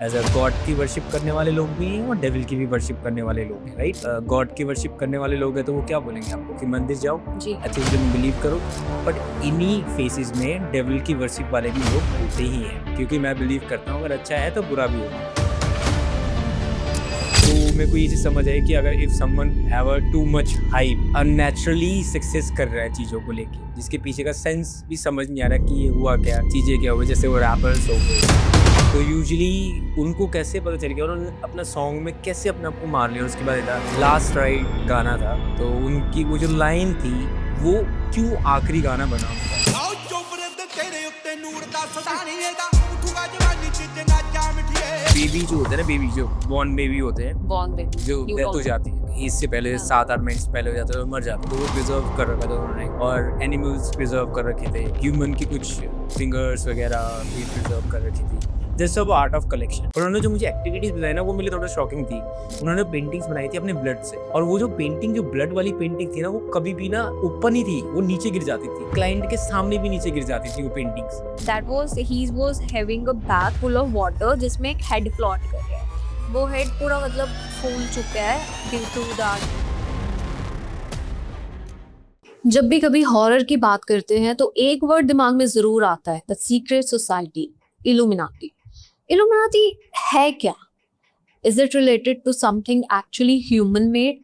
As a God की worship करने वाले लोग भी हैं और डेविल की भी वर्शिप करने वाले लोग हैं, राइट। गॉड की वर्शिप करने वाले लोग हैं तो वो क्या बोलेंगे आपको कि मंदिर जाओ, जी। एथिज्म में बिलीव करो। बट इन्हीं फेसेस में डेविल की वर्शिप वाले भी लोग होते ही हैं, क्योंकि मैं बिलीव करता हूँ अगर अच्छा है तो बुरा भी होगा। तो मेरे को ये चीज समझ आई कि अगर if someone have a too much hype, unnaturally success कर रहा है चीजों को लेके, जिसके पीछे का सेंस भी समझ नहीं आ रहा कि ये हुआ क्या, चीजें क्या हुई, जैसे वो रैपर्स हो गए, तो यूजुअली उनको कैसे पता चल गया और उन्होंने अपना सॉन्ग में कैसे अपने आप को मार लिया। उसके बाद लास्ट राइड गाना था, तो उनकी वो जो लाइन थी वो क्यों आखिरी गाना बना उनका। बेबी जो होते हैं ना, बेबी जो बॉर्न बेबी होते हैं, बॉर्न बेबी जो डेथ हो जाती है इससे पहले, हाँ। 7-8 मिनट्स पहले हो जाते हैं और मर जाते हैं, तो वो प्रिजर्व कर रखा था उन्होंने। और एनिमल्स प्रिजर्व कर रखे थे, ह्यूमन की कुछ फिंगर्स वगैरह भी प्रिजर्व कर रखी थी। दिस सब आर्ट ऑफ कलेक्शन। और उन्होंने जो मुझे एक्टिविटीज बताई ना वो मेरे लिए थोड़ा शॉकिंग थी। उन्होंने पेंटिंग्स बनाई थी अपने ब्लड से, और वो जो पेंटिंग, जो ब्लड वाली पेंटिंग थी ना, वो कभी भी ना ऊपर नहीं थी, वो नीचे गिर जाती थी, क्लाइंट के सामने भी नीचे गिर जाती थी वो paintings. he was having a bag full of water जिसमें एक हेड फ्लोट कर रहा है। वो हेड पूरा मतलब फूल चुका है ड्यू टू दैट। जब भी कभी हॉरर की बात करते हैं तो एक वर्ड दिमाग में जरूर आता है, the secret society, Illuminati. Illuminati है क्या? Is it related to something actually human made,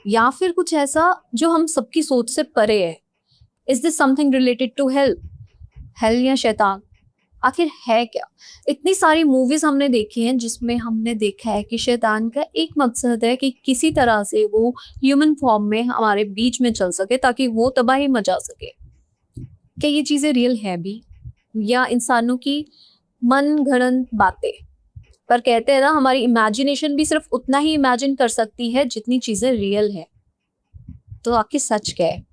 या फिर कुछ ऐसा जो हम सबकी सोच से परे है? Is this something related to hell, hell या शैतान? आखिर है क्या? इतनी सारी मूवीज हमने देखी हैं जिसमें हमने देखा है कि शैतान का एक मकसद है कि किसी तरह से वो ह्यूमन फॉर्म में हमारे बीच में चल सके ताकि वो तबाही मचा सके। क्या ये चीजें रियल है भी, या इंसानों की मन घड़ंत बातें? पर कहते हैं ना, हमारी इमेजिनेशन भी सिर्फ उतना ही इमेजिन कर सकती है जितनी चीजें रियल है। तो आखिर सच क्या है?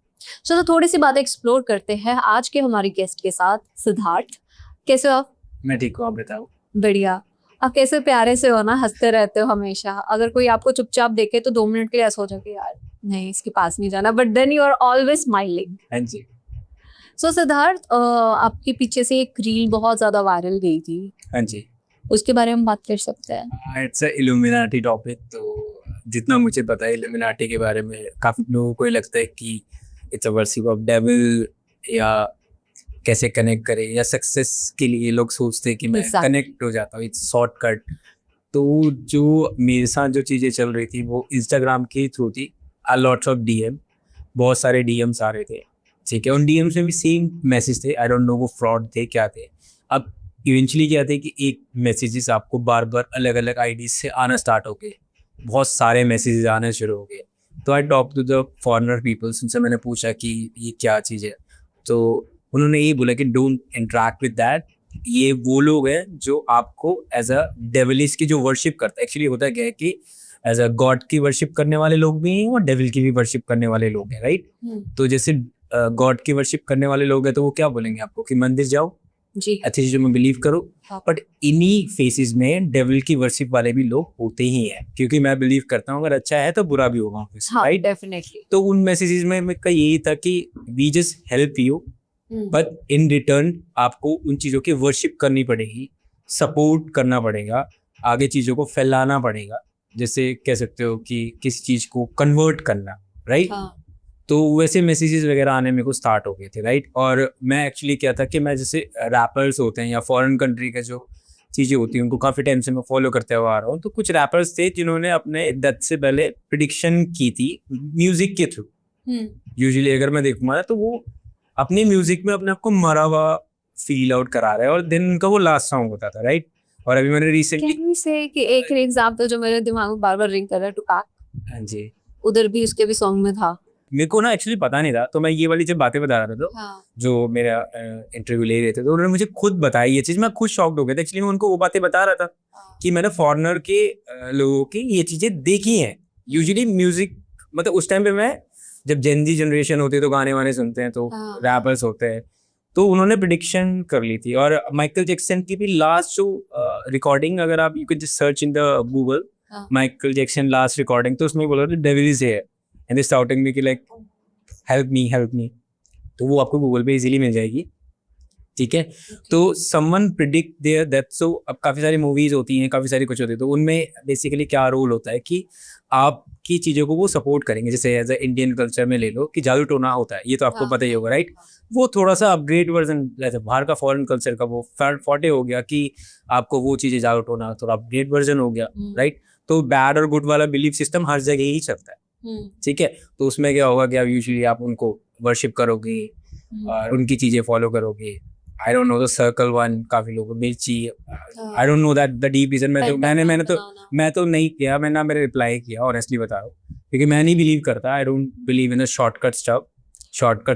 चलो थोड़ी सी बातें एक्सप्लोर करते हैं आज के हमारे गेस्ट के साथ। सिद्धार्थ, कैसे हो आप? मैं ठीक हूँ, आप बताओ। बढ़िया। आप कैसे प्यारे से हो ना, हंसते रहते हो हमेशा। अगर कोई आपको चुपचाप देखे तो 2 मिनट के लिए ऐसा हो जाए यार नहीं इसके पास नहीं जाना, but then you are always smiling. हाँ जी। सो सिद्धार्थ, आपके पीछे से एक रील बहुत ज्यादा वायरल गई थी, हाँ जी। उसके बारे में बात कर सकते हैं? It's a illuminati topic. तो जितना मुझे पता है इल्यूमिनाटी के बारे में, काफी लोगों को लगता है कि it's a worship of devil, या कैसे कनेक्ट करें, या सक्सेस के लिए लोग सोचते हैं कि मैं Exactly. कनेक्ट हो जाता हूँ, इट्स शॉर्टकट। तो जो मेरे साथ जो चीज़ें चल रही थी वो इंस्टाग्राम के थ्रू थी। आ लॉट्स ऑफ डीएम, बहुत सारे डीएम्स आ रहे थे, ठीक है। उन डीएम्स में भी सेम मैसेज थे, आई डोंट नो वो फ्रॉड थे क्या थे। अब इवेंचुअली क्या थे कि एक मैसेजेस आपको बार बार अलग अलग आईडीज से आना स्टार्ट हो गए, बहुत सारे मैसेजेस आने शुरू हो गए। तो I talk to the foreigner peoples, उनसे मैंने पूछा कि ये क्या चीज़ है। तो उन्होंने ये बोला कि डोंट इंटरेक्ट विद दैट, ये वो लोग हैं जो आपको एज अ डेविलिस की जो वर्शिप करता है। एक्चुअली होता क्या है कि एज अ गॉड की वर्शिप करने वाले लोग भी हैं और डेविल की भी वर्शिप करने वाले लोग हैं, राइट। तो जैसे गॉड की वर्शिप करने वाले लोग हैं तो वो क्या बोलेंगे आपको कि मंदिर जाओ, जी। एथिज्म में बिलीव करो। हाँ। बट इन्हीं फेसेस में डेविल की वर्शिप वाले भी लोग होते ही हैं, क्योंकि मैं बिलीव करता हूँ अगर अच्छा है तो बुरा भी होगा, हाँ, राइट। डेफिनेटली। तो उन मैसेजेस में मेरा यही था कि we just help you, but in return आपको उन चीज़ों की वर्शिप करनी पड़ेगी, सपोर्ट करना पड़ेगा, आगे चीज़ों को फैलाना पड़ेगा। जैसे कह सकते हो कि किसी चीज़ को कन्वर्ट करना, राइट। हाँ। तो वैसे मैसेजेस वगैरह आने मेरे को स्टार्ट हो गए थे, राइट। और मैं एक्चुअली क्या था कि मैं जैसे रैपर्स होते हैं या फॉरेन कंट्री के जो चीज़ें होती हैं उनको काफ़ी टाइम से मैं फॉलो करते हुआ आ रहा हूँ। तो कुछ रैपर्स थे जिन्होंने अपने डेथ से पहले प्रिडिक्शन की थी म्यूज़िक के थ्रू। यूजुअली अगर मैं देखूंगा तो वो अपनी म्यूजिक में अपने आप को मरा हुआ फील आउट करा रहा है, और दिन उनका वो लास्ट सॉन्ग होता था, राइट। और अभी मैंने रिसेंटली, कैन वी से कि एक एग्जांपल जो मेरे दिमाग में बार बार रिंग कर रहा है, टुपाक, हाँ जी, उधर भी उसके भी सॉन्ग में था। मेरे को ना एक्चुअली पता नहीं था, तो मैं ये वाली जब बातें बता रहा था तो हाँ। जो मेरा इंटरव्यू ले रहे थे तो उन्होंने मुझे खुद बताई ये चीज़, मैं खुद शॉक्ड हो गया था। एक्चुअली मैं उनको वो बातें बता रहा था कि मैंने फॉरेनर के लोगों की ये चीज़ें देखी हैं। यूजुअली म्यूजिक, मतलब उस टाइम पे मैं, जब जेनजी जनरेशन होती है तो गाने वाने सुनते हैं, तो रैपर्स होते हैं, तो उन्होंने प्रिडिक्शन कर ली थी। और माइकल जैक्सन की भी लास्ट जो रिकॉर्डिंग, अगर आप you can just search in the Google Michael Jackson last recording, तो उसमें बोला था devil is here and they shouting me कि like help me help me. तो वो आपको गूगल पे इजीली मिल जाएगी। ठीक है। तो समवन प्रिडिक्ट देयर दैट, सो अब काफ़ी सारी मूवीज़ होती हैं, काफ़ी सारी कुछ होती है, तो उनमें बेसिकली क्या रोल होता है कि आपकी चीज़ों को वो सपोर्ट करेंगे। जैसे एज अ इंडियन कल्चर में ले लो कि जादू टोना होता है, ये तो आपको पता ही होगा, राइट। वो थोड़ा सा अपग्रेड वर्जन, जैसे बाहर का फॉरेन कल्चर का वो फॉर्टे हो गया कि आपको वो चीज़ें जादू टोना थोड़ा अपग्रेड वर्जन हो गया, राइट। तो बैड और गुड वाला बिलीफ सिस्टम हर जगह ही चलता है, ठीक है। तो उसमें क्या होगा कि आप यूजुअली आप उनको वर्शिप करोगे और उनकी चीज़ें फॉलो करोगे। I don't know the circle one, काफ़ी लोग मिर्ची, I don't know that the deep reason. मैं तो नहीं किया, मैंने ना मेरे रिप्लाई किया, ऑनेस्टली बता रहा हूँ, क्योंकि मैं नहीं बिलीव करता। I don't believe in shortcut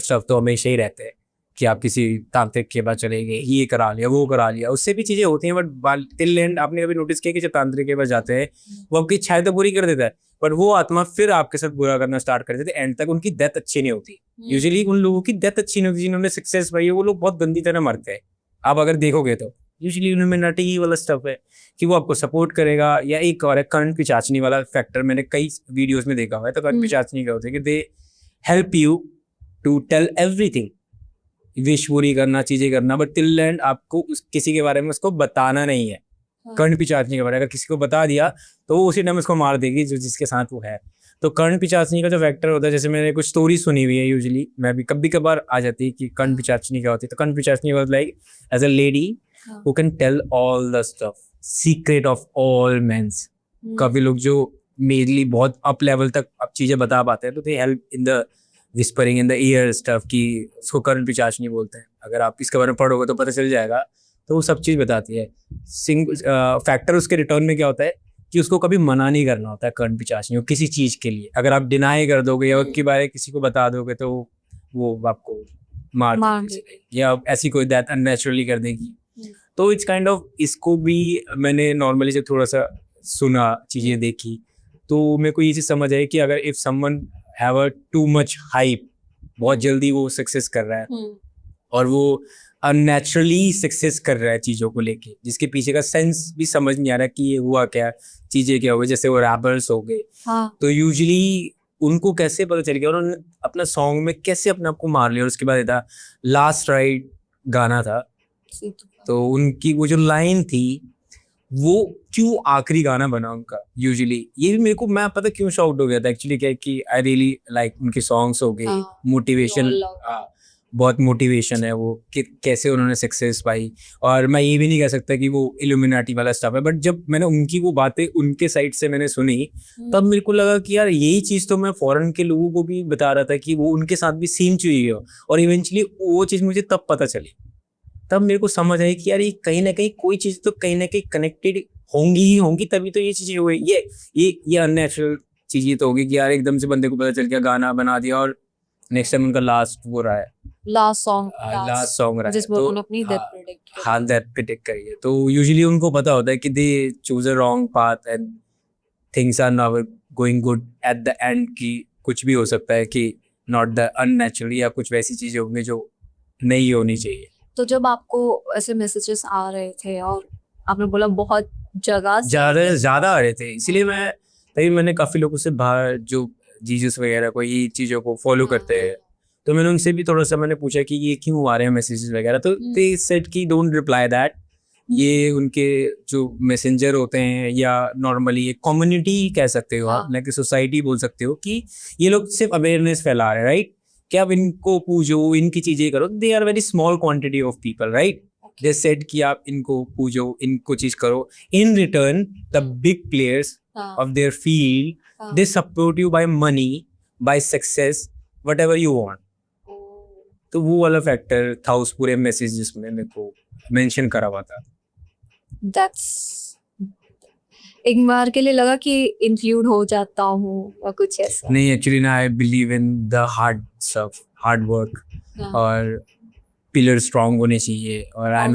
stuff तो हमेशा ही रहते हैं कि आप किसी तांत्रिक के पास चले गए, ये करा लिया, वो करा लिया, उससे भी चीज़ें होती हैं, बट टिल एंड आपने कभी नोटिस किया कि जब तांत्रिक के पास जाते हैं वो आपकी इच्छाएं तो पूरी कर देता है, बट वो आत्मा फिर आपके साथ बुरा करना स्टार्ट कर देते हैं। एंड तक उनकी डेथ अच्छी नहीं होती। यूजुअली उन लोगों की डेथ अच्छी नहीं होती जिन्होंने सक्सेस पाई है, वो लोग बहुत गंदी तरह मरते हैं। आप अगर देखोगे तो यूजुअली इल्यूमिनाटी ही वाला स्टफ है कि वो आपको सपोर्ट करेगा। या एक और है कर्ण पिशाचनी वाला फैक्टर, मैंने कई वीडियोस में देखा हुआ है। तो कर्ण पिशाचनी क्या होता है कि they help you to tell everything, wish पूरी करना, चीजें करना, बट टिल एंड आपको किसी के बारे में उसको बताना नहीं है। कर्ण पिशाचनी के बारे में अगर किसी को बता दिया तो वो उसी टाइम उसको मार देगी जो जिसके साथ वो है। तो कर्ण पिशाचनी का जो फैक्टर होता है, जैसे मैंने कुछ स्टोरी सुनी हुई है, यूजुअली मैं भी कभी कभार आ जाती है कि कर्ण पिशाचनी क्या होती है। तो Karna Pishachini was like as a lady who can tell all the stuff, secret of all mens. काफी लोग जो मेनली बहुत अप लेवल तक अब चीजें बता पाते हैं, तो they help in the whispering in the year stuff, की उसको कर्ण पिशाचनी बोलते हैं। अगर आप इसके बारे में पढ़ोगे तो पता चल जाएगा। तो वो सब चीज़ बताती है। फैक्टर उसके रिटर्न में क्या होता है कि उसको कभी मना नहीं करना होता है कर्ण पिशाचनी को किसी चीज़ के लिए। अगर आप डिनाई कर दोगे या उसके बारे में किसी को बता दोगे तो वो आपको मार देगी या ऐसी कोई डेथ अननेचुरली कर देगी। तो इट्स काइंड ऑफ, इसको भी मैंने नॉर्मली जब थोड़ा सा सुना, चीज़ें देखी, तो मेरे को ये चीज़ समझ आई कि अगर if someone have a too much hype, बहुत जल्दी वो सक्सेस कर रहा है और वो अननेचुरली सक्सेस कर रहा है चीज़ों को लेके, जिसके पीछे का सेंस भी समझ नहीं आ रहा कि ये हुआ क्या, चीज़ें क्या हुई। जैसे वो रैपर्स हो गए, तो यूजुअली उनको कैसे पता चल गया, उन्होंने अपना सॉन्ग में कैसे अपने आप को मार लिया। और उसके बाद था लास्ट राइड गाना था, तो उनकी वो जो लाइन थी वो क्यों आखिरी गाना बना उनका। यूजुअली ये भी मेरे को, मैं पता क्यों शॉक्ड हो गया था एक्चुअली, क्या कि आई रियली लाइक उनके सॉन्ग्स हो गए, मोटिवेशन, बहुत मोटिवेशन है वो कि कैसे उन्होंने सक्सेस पाई। और मैं ये भी नहीं कह सकता कि वो इल्यूमिनाटी वाला स्टफ है, बट जब मैंने उनकी वो बातें उनके साइड से मैंने सुनी, तब मेरे को लगा कि यार यही चीज़ तो मैं फॉरेन के लोगों को भी बता रहा था कि वो उनके साथ भी सेम चीज़ हो। और इवेंचुअली वो चीज़ मुझे तब पता चली, तब मेरे को समझ आई कि यार ये कहीं ना कहीं कोई चीज़ तो कहीं ना कहीं कनेक्टेड होंगी ही होंगी, तभी तो ये चीज़ें हुई। ये अननेचुरल चीज़ें तो होगी कि यार एकदम से बंदे को पता चल गया, गाना बना दिया और नेक्स्ट टाइम उनका लास्ट वो रहा है, लास्ट सॉन्ग रहा है, जिसमें तो उन्होंने अपनी डेथ हाँ डेथ प्रेडिक्ट करी है। तो यूजुअली उनको पता होता है कि they choose a wrong path and things are not going good at the end, की कुछ भी हो सकता है कि नॉट द अननेचुरल, या कुछ वैसी चीज़ें होंगी जो नहीं होनी चाहिए। तो जब आपको ऐसे मैसेजेस आ रहे थे और आपने बोला बहुत जगह ज़्यादा आ रहे थे, इसीलिए मैंने काफ़ी लोगों से बाहर जो जीसस वगैरह को ये चीज़ों को फॉलो करते हैं, तो मैंने उनसे भी थोड़ा सा मैंने पूछा कि ये क्यों आ रहे हैं मैसेजेस वगैरह। तो दे सेड कि डोंट रिप्लाई दैट, ये उनके जो मैसेंजर होते हैं, या नॉर्मली एक कम्युनिटी कह सकते हो आप, लाइक सोसाइटी बोल सकते हो, कि ये लोग सिर्फ अवेयरनेस फैला रहे हैं, राइट। कि आप इनको पूजो, इनकी चीज़ें करो, they are very small quantity of people, right. They said कि आप इनको पूजो, इनको चीज़ करो, in return the big players of their field, they support you by money, by success, whatever you want. तो वो वाला फैक्टर था उस पूरे मैसेज जिसमें मेरे को मेंशन करा हुआ था। That's एक बार के लिए लगा कि इंक्लूड हो जाता हूँ और कुछ ऐसा नहीं, एक्चुअली ना, I believe in the hard stuff, hard work, और पिलर स्ट्रांग होने चाहिए। और I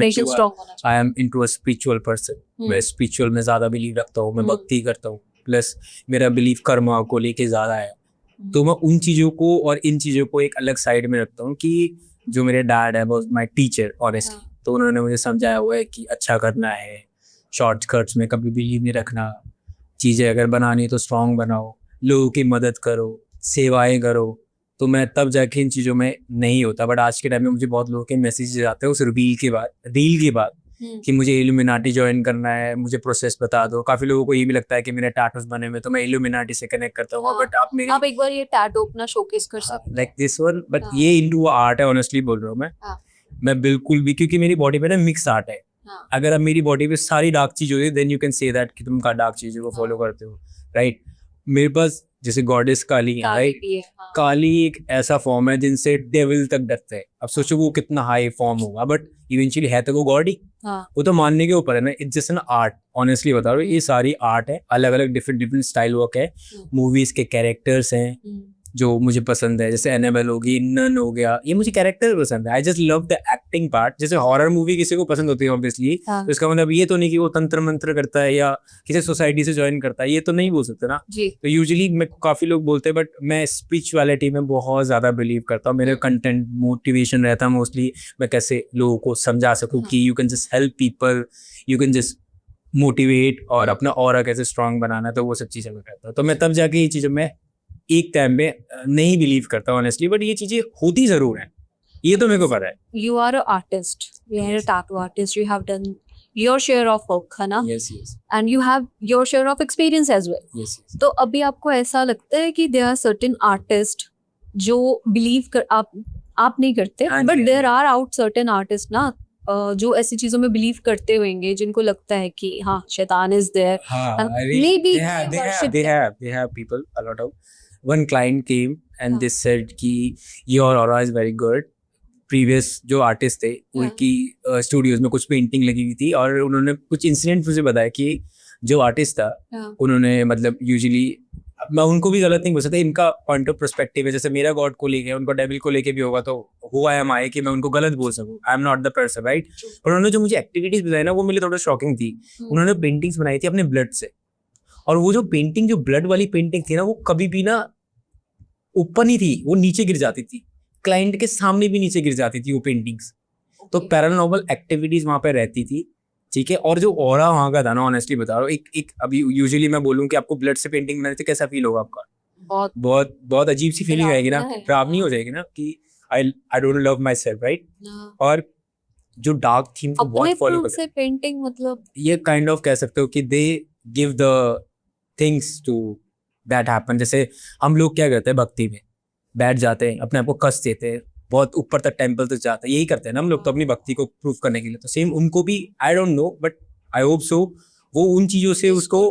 am into a spiritual person, मैं स्पिरिचुअल में ज़्यादा बिलीव रखता हूँ, मैं भक्ति करता हूँ, प्लस मेरा बिलीव कर्मा को लेके ज़्यादा है। तो मैं उन चीज़ों को और इन चीज़ों को एक अलग साइड में रखता हूँ। कि जो मेरे डैड है वो माई टीचर ऑनेस्टली, तो उन्होंने मुझे समझाया हुआ है कि अच्छा करना है, शॉर्टकट्स में कभी बिलीव नहीं रखना, चीज़ें अगर बनानी तो स्ट्रांग बनाओ, लोगों की मदद करो, सेवाएं करो, तो मैं तब जाके इन चीज़ों में नहीं होता। बट आज के टाइम में मुझे बहुत लोगों के मैसेजेस आते हैं उस रील के बाद कि मुझे इल्यूमिनाटी ज्वाइन करना है, मुझे प्रोसेस बता दो। काफ़ी लोगों को ये भी लगता है कि मेरे टैटूज बने हुए तो मैं इल्यूमिनाटी से कनेक्ट करता हूँ, बट आप मेरी आप एक बार ये टैटू अपना शोकेस कर सकते लाइक दिस वन, बट हाँ। ये इंटू आर्ट है, ऑनेस्टली बोल रहा हूँ हाँ। मैं बिल्कुल भी, क्योंकि मेरी बॉडी पे ना मिक्स आर्ट है। हाँ। अगर अब मेरी बॉडी पे सारी डार्क चीज होती है then you can say that कि तुम डार्क चीजों को फॉलो हाँ। करते हो, राइट। मेरे पास जैसे गॉडेस काली है, काली राइट। भी है, हाँ। काली एक ऐसा फॉर्म है जिनसे डेविल तक डरते हैं। अब सोचो वो कितना हाई फॉर्म होगा, बट इवेंचुअली है तो वो गॉड ही। हाँ। वो तो मानने के ऊपर है ना, it's just an art. Honestly बता रहा हूँ, ये सारी आर्ट है, अलग अलग डिफरेंट स्टाइल वर्क है। मूवीज के कैरेक्टर्स हैं जो मुझे पसंद है, जैसे एनाबेल होगी, नन हो गया, ये मुझे कैरेक्टर पसंद है। I just love the acting part. जैसे हॉरर मूवी किसी को पसंद होती है ऑब्वियसली, हाँ। तो इसका मतलब ये तो नहीं कि वो तंत्र मंत्र करता है या किसी सोसाइटी से ज्वाइन करता है, ये तो नहीं बोल सकते ना जी। तो यूजुअली मैं काफी लोग बोलते हैं, बट मैं स्पिरिचुअलिटी में बहुत ज्यादा बिलीव करता हूँ। मेरे कंटेंट मोटिवेशन रहता है मोस्टली, मैं कैसे लोगों को समझा सकूँ कि you can just help people, you can just motivate और अपना ऑरा कैसे स्ट्रांग बनाना है, तो वो सब चीज़ें मैं करता हूँ। तो मैं तब जाके ये चीज़ों में एक टाइम में नहीं बिलीव करता ऑनेस्टली, बट ये चीज़ें होती ज़रूर हैं, ये तो मेरे को पता है। You are an artist. You are a tattoo artist. You have done your share of work, है ना? Yes, yes, And you have your share of experience as well. yes, yes. तो अभी आपको ऐसा लगता है कि there are certain artists जो believe कर आप नहीं करते, हाँ but ji, there are out certain artists ना जो ऐसी चीजों में बिलीव करते होंगे जिनको लगता है कि हाँ शैतान is there. हाँ, And अरे, maybe they have people, a lot of. One client came and हाँ. they said कि your aura is very good. Previous जो आर्टिस्ट थे उनकी स्टूडियोज में कुछ पेंटिंग लगी हुई थी, और उन्होंने कुछ इंसिडेंट मुझे बताया कि जो आर्टिस्ट था उन्होंने मतलब यूजुअली, मैं उनको भी गलत नहीं बोल सकता, इनका पॉइंट ऑफ पर्सपेक्टिव है। जैसे मेरा गॉड को लेके उनको डेविल को लेके भी होगा, तो हुआ है माए कि मैं उनको गलत बोल सकूं। आई am not the person, right. पर उन्होंने जो मुझे एक्टिविटीज बताई ना वो मेरे लिए थोड़ा शॉकिंग थी। उन्होंने पेंटिंग्स बनाई थी अपने ब्लड से, और वो जो पेंटिंग, जो ब्लड वाली पेंटिंग थी ना, वो कभी भी ना ऊपर नहीं थी, वो नीचे गिर जाती थी, क्लाइंट के सामने भी नीचे गिर जाती थी वो पेंटिंग्स। तो पैरानॉर्मल एक्टिविटीज वहाँ पे रहती थी, ठीक है। और जो ऑरा वहाँ का था ना, ऑनेस्टली बता रहा हूँ, एक अभी यूजुअली मैं बोलूँ कि आपको ब्लड से पेंटिंग बनाने से कैसा फील होगा आपका? बहुत बहुत बहुत अजीब सी फीलिंग आएगी ना, है। खराब नहीं हो जाएगी ना कि I don't love my self, right. और जो डार्क थीम को अपने बहुत फॉलो फ्रूट करते से पेंटिंग मतलब ये काइंड ऑफ कह सकते हो कि they give the things to that happen. जैसे हम लोग क्या करते हैं, भक्ति में बैठ जाते हैं, अपने आप को कष्ट देते हैं, बहुत ऊपर तक टेंपल तक जाते हैं, यही करते हैं ना हम लोग तो अपनी भक्ति को प्रूव करने के लिए। तो सेम उनको भी, आई don't no but I hope so, वो उन चीज़ों से उसको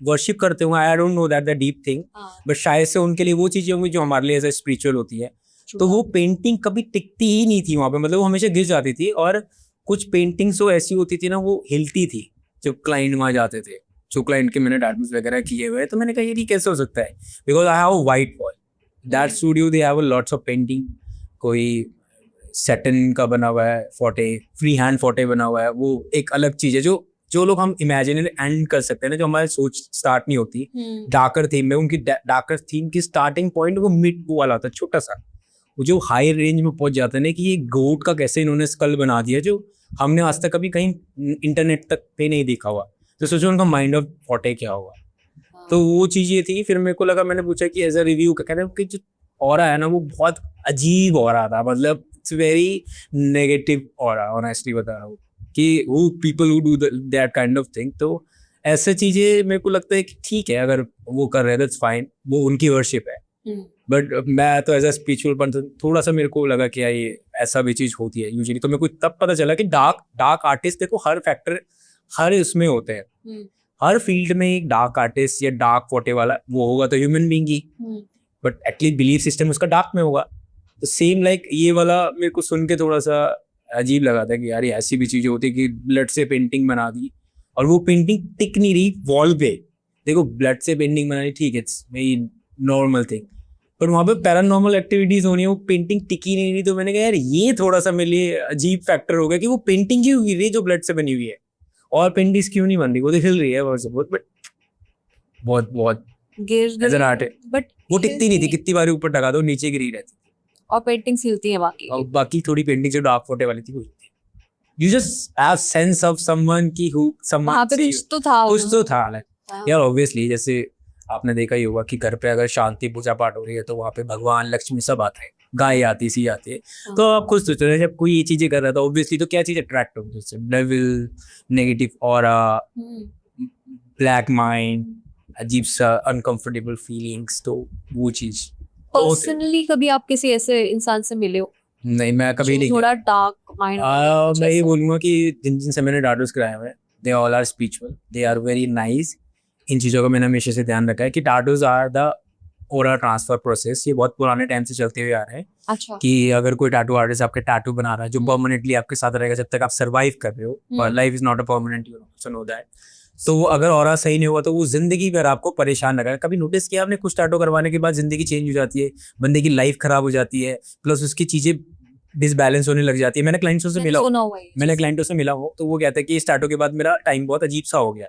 वर्शिप करते होंगे। आई don't know that the deep thing, but शायद से उनके लिए वो चीज़ें होंगी जो हमारे लिए एज स्पिरिचुअल होती है। तो वो पेंटिंग कभी टिकती ही नहीं थी वहाँ पे, मतलब वो हमेशा गिर जाती थी। और कुछ पेंटिंग्स तो ऐसी होती थी ना, वो हिलती थी जब क्लाइंट वहाँ जाते थे। जो क्लाइंट के मैंने टैटूज वगैरह किए हुए, तो मैंने कहा ये कैसे हो सकता है, because I have a white wall, that studio they have lots of painting. कोई सैटिन का बना हुआ है फोटे, फ्री हैंड फोटे बना हुआ है, वो एक अलग चीज़ है जो लोग हम इमेजिनरी एंड कर सकते हैं ना, जो हमारी सोच स्टार्ट नहीं होती। डार्कर थीम में उनकी डार्कर थीम की स्टार्टिंग पॉइंट वो मिड वो वाला होता है, छोटा सा, वो जो हाई रेंज में पहुंच जाते हैं ना कि ये गोट का कैसे इन्होंने स्कल बना दिया, जो हमने आज तक कभी कहीं इंटरनेट तक पे नहीं देखा हुआ। तो सोचो उनका माइंड ऑफ फोटे क्या होगा। तो वो चीज़ ये थी। फिर मेरे को लगा, मैंने पूछा कि एज अ रिव्यू कहते हैं कि जो ऑरा है ना वो बहुत अजीब ऑरा था, मतलब it's very negative aura, honestly बता रहा हूँ कि वो people who do that kind of thing. तो ऐसे चीज़ें मेरे को लगता है कि ठीक है, अगर वो कर रहे हैं दैट्स फाइन, वो उनकी वर्शिप है। बट मैं तो एज अ स्पिरिचुअल पर्सन थोड़ा सा मेरे को लगा कि ये ऐसा भी चीज़ होती है यूजुअली। तो मेरे को तब पता चला कि डार्क आर्टिस्ट, देखो हर फैक्टर हर इसमें होते हैं, हर फील्ड में एक डार्क आर्टिस्ट या डार्क फोटे वाला वो होगा तो human being he, but at least belief system उसका डार्क में होगा। तो सेम लाइक ये वाला मेरे को सुन के थोड़ा सा अजीब लगा था कि यार ये ऐसी भी चीज़ें होती है कि ब्लड से पेंटिंग बना दी और वो पेंटिंग टिक नहीं रही वॉल पे। देखो ब्लड से पेंटिंग बनानी ठीक है, इट्स वेरी नॉर्मल थिंग, पर वहाँ पे पैरानॉर्मल एक्टिविटीज होनी है, वो पेंटिंग टिकी नहीं रही। तो मैंने कहा यार ये थोड़ा सा मेरे लिए अजीब फैक्टर हो गया कि वो पेंटिंग क्यों गिर रही है जो ब्लड से बनी हुई है, और पेंटिंग्स क्यों नहीं बन रही, वो तो हिल रही है बहुत, बट बहुत एज एन आर्ट बट वो टिकती नहीं थी, कितनी बार ऊपर टका दो नीचे गिरी रहती थी। और पेंटिंग्स हिलती है बाकी, और बाकी थोड़ी पेंटिंग जो डार्क फोटे वाली थी वो हिलती है। You just have sense of someone की हु समवन वहाँ पे कुछ तो था लाइक यार ऑब्वियसली। जैसे आपने देखा ही होगा कि घर पे अगर शांति पूजा पाठ हो रही है तो वहाँ पे भगवान लक्ष्मी सब आते हैं, गाय आती सी आती है। तो आप खुद सोच रहे हैं जब कोई ये चीजें कर रहा था ऑब्वियसली तो क्या चीज अट्रैक्ट होगी उससे, devil, negative aura, black mind, अजीब सा अनकंफर्टेबल फीलिंग्स, तो वो चीज पर्सनली कभी आप किसी ऐसे इंसान से मिले हो नहीं, मैं कभी जो नहीं थोड़ा डार्क माइंड मैं ये बोलूँगा कि जिन जिन से मैंने टैटूज कराए हुए हैं they all are spiritual, they are very nice. इन चीज़ों का मैंने हमेशा से ध्यान रखा है कि tattoos are the aura transfer process. ये बहुत पुराने टाइम से चलते हुए आ रहे हैं अच्छा कि अगर कोई टैटू आर्टिस्ट आपके टैटू बना रहा है जो परमानेंटली आपके साथ रहेगा जब तक आप सर्वाइव कर रहे हो, life is not a permanent, you know that. तो वो अगर ऑरा सही नहीं हुआ तो वो जिंदगी भर आपको परेशान रखेगा। कभी नोटिस किया आपने कुछ टैटू करवाने के बाद जिंदगी चेंज हो जाती है, बंदे की लाइफ खराब हो जाती है, प्लस उसकी चीजें डिसबैलेंस होने लग जाती है। मैंने क्लाइंट्सों से मिला सुना हुआ है ये मैंने चीज़। क्लाइंटों से मिला हूँ तो वो कहते हैं कि इस टैटू के बाद मेरा टाइम बहुत अजीब सा हो गया।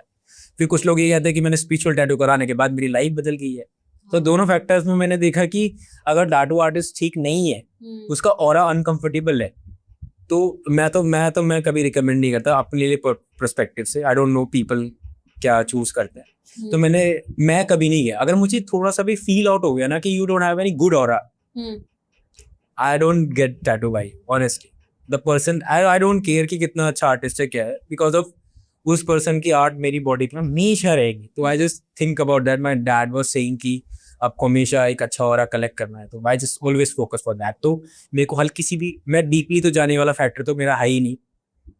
फिर कुछ लोग ये कहते हैं कि मैंने स्पिरिचुअल टैटू कराने के बाद मेरी लाइफ बदल गई है। तो दोनों फैक्टर्स में मैंने देखा कि अगर टैटू आर्टिस्ट ठीक नहीं है, उसका ऑरा अनकंफर्टेबल है, तो मैं कभी रिकमेंड नहीं करता अपने लिए पर्सपेक्टिव से। आई डोंट नो पीपल क्या चूज करते हैं, तो मैं कभी नहीं गया। अगर मुझे थोड़ा सा भी फील आउट हो गया ना कि you don't have any good aura, I don't get tattoo भाई, honestly. The person I don't care कि कितना अच्छा आर्टिस्ट है क्या है, बिकॉज ऑफ उस पर्सन की आर्ट मेरी बॉडी पे हमेशा रहेगी। तो I just think about that. My dad was saying कि आपको हमेशा एक अच्छा ऑरा कलेक्ट करना है, तो I just always focus for that. तो मेरे को हल्की सी भी, मैं डीपली तो जाने वाला फैक्टर तो मेरा है ही नहीं।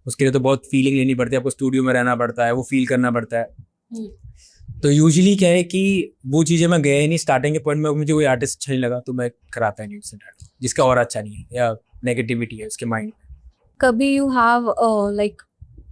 उसके लिए तो बहुत फीलिंग लेनी पड़ती है, आपको स्टूडियो में रहना पड़ता है, वो फील करना पड़ता है। तो यूजुअली क्या है कि वो चीज़ें मैं गया ही नहीं। स्टार्टिंग के पॉइंट में मुझे कोई आर्टिस्ट अच्छा नहीं लगा तो मैं कराता ही नहीं उससे टैटू, जिसका और अच्छा नहीं है या नेगेटिविटी है उसके माइंड। कभी you have like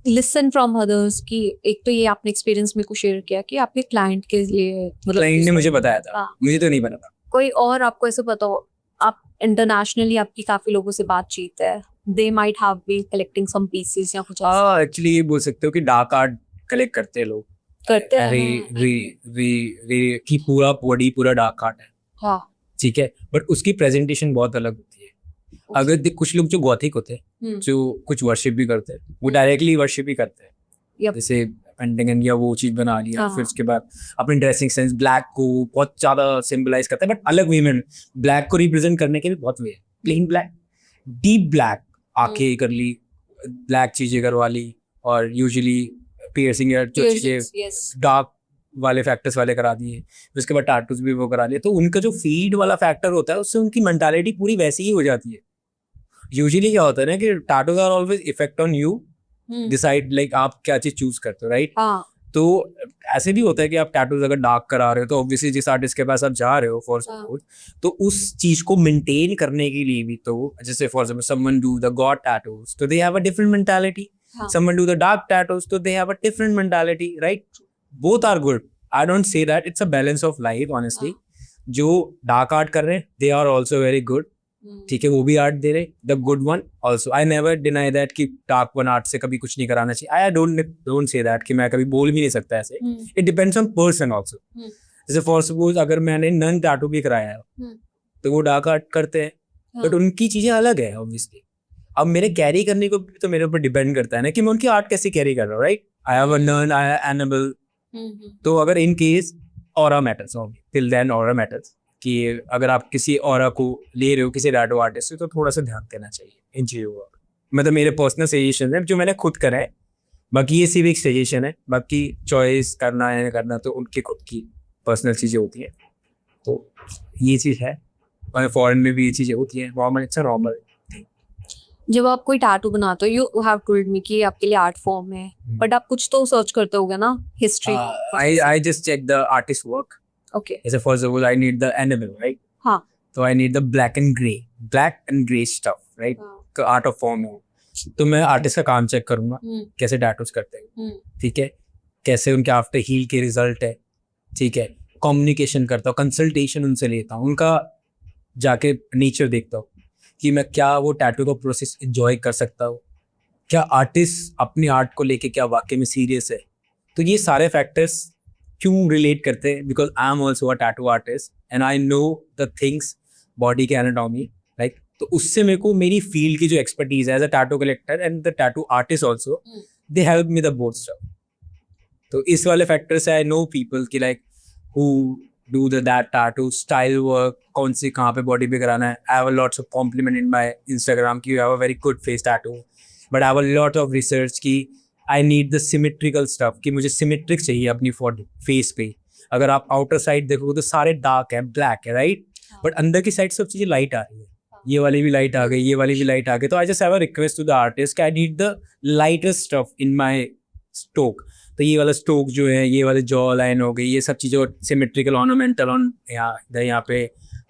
listen from others कि एक तो ये आपने एक्सपीरियंस में कुछ शेयर किया कि आपके क्लाइंट के लिए मतलब क्लाइंट ने मुझे बताया था, हाँ। मुझे तो नहीं पता था। कोई और आपको ऐसे पता हो, आप इंटरनेशनली आपकी काफी लोगों से बातचीत है, they might have been collecting some pieces या कुछ ऐसा हाँ, एक्चुअली ये बोल सकते हो कि डार्क आर्ट कलेक्ट करते हैं लोग, करते हैं। कि पूरा बॉडी पूरा डार्क आर्ट है, हाँ ठीक है, बट उसकी प्रेजेंटेशन बहुत अलग होती है। अगर कुछ लोग जो गॉथिक होते हैं जो कुछ वर्शिप भी करते हैं, वो डायरेक्टली वर्शिप भी करते हैं, Yep. जैसे पेंटिंग या वो चीज बना लिया, हाँ। फिर उसके बाद अपनी ड्रेसिंग सेंस ब्लैक को बहुत ज्यादा सिंबलाइज करता है, बट अलग वे में। ब्लैक को रिप्रेजेंट करने के भी बहुत वे है, प्लेन ब्लैक, डीप ब्लैक, आंखें कर ली, ब्लैक चीजें करवा ली, और यूजुअली पियर्सिंग या जो चीजें yes. डार्क वाले फैक्टर्स वाले करा दिए, फिर उसके बाद टैटूज भी वो करा लिए। तो उनका जो फीड वाला फैक्टर होता है उससे उनकी मेंटालिटी पूरी वैसी ही हो जाती है। यूजुअली क्या होता है ना कि tattoos are always effect on you, decide like आप क्या चीज चूज करते हो, राइट। हाँ तो ऐसे भी होता है कि आप टैटूज अगर डार्क करा रहे हो तो ऑब्वियसली जिस आर्टिस्ट के पास आप जा रहे हो फॉर सपोज, तो उस चीज को मेंटेन करने के लिए भी, तो जैसे for example someone do the god tattoos तो they have a different mentality, someone do the dark tattoos तो they have a different mentality, right. Both are good, I don't say that, it's a balance of life honestly. जो dark art कर रहे हैं they are also very good, ठीक है, वो भी art दे रहे, the good one also. I never deny that कि डार्क वन आर्ट से कभी कुछ नहीं कराना चाहिए। आई डोंट से दैट कि मैं कभी बोल भी नहीं सकता ऐसे। It depends on person also. जैसे फॉर सपोज अगर मैंने नन टैटू भी कराया है तो वो डार्क आर्ट करते हैं, बट उनकी चीजें अलग है ऑब्वियसली। अब मेरे कैरी करने को भी तो मेरे ऊपर डिपेंड करता है ना कि मैं उनकी आर्ट कैसे कैरी कर रहा हूँ, right. I have a nun, I have animal, तो अगर in case aura matters, till then aura matters, कि अगर आप किसी ऑरा को ले रहे हो किसी टैटू आर्टिस्ट से तो थोड़ा सा ध्यान देना चाहिए इन चीज़ों का। मतलब मेरे पर्सनल सजेशन है जो मैंने खुद करा है, बाकी ये सिर्फ एक सजेशन है, बाकी चॉइस करना है करना तो उनकी खुद की पर्सनल चीज़ें होती हैं। तो ये चीज़ है, और फॉरेन में भी ये चीज़ें होती हैं, नॉर्मल, इट्स नॉर्मल। जब आप कोई टैटू बनाते हो, यू हैव टोल्ड मी कि आपके लिए आर्ट फॉर्म है, बट आप कुछ तो सर्च करते होगे ना, history. I just check the artist work. Okay जैसे for suppose I need the animal, right. हाँ तो I need the black and grey stuff, right. Art of form है, तो मैं आर्टिस्ट का काम चेक करूंगा, कैसे टैटूज करते हैं, ठीक है, कैसे उनके आफ्टर हील के रिजल्ट है, ठीक है, कम्युनिकेशन करता हूँ, कंसल्टेशन उनसे लेता हूँ, उनका जाके नेचर देखता हूँ कि मैं क्या वो टैटू का प्रोसेस एंजॉय कर सकता हूँ, क्या आर्टिस्ट अपनी आर्ट को लेके क्या वाकई में सीरियस है। तो ये सारे फैक्टर्स क्यों रिलेट करते हैं, because I am also a tattoo artist and I know the things, body के एनाटॉमी, राइट। तो उससे मेरे को मेरी फील्ड की जो एक्सपर्टीज है as a tattoo collector and the tattoo artist also, they help me the both stuff. तो इस वाले फैक्टर से आई नो पीपल कि like who do that tattoo style work, कौन सी कहाँ पे body पे कराना है. I have a lots of compliment in my Instagram कि you have a very good face tattoo, but I have a lot of research कि I need the symmetrical stuff कि मुझे symmetric चाहिए अपनी face पे. अगर आप outer side देखोगे तो सारे dark है, black है, right? बट अंदर की साइड सब चीज़ें लाइट आ रही है. ये वाली भी लाइट आ गई, ये वाली भी लाइट आ गई. तो I just have a request to the artist, I need the lightest stuff in my stroke. तो ये वाला स्टोक जो है, ये वाले जॉ लाइन हो गई, ये सब चीज़ें सिमेट्रिकल ऑर्नामेंटल ऑन यहाँ पे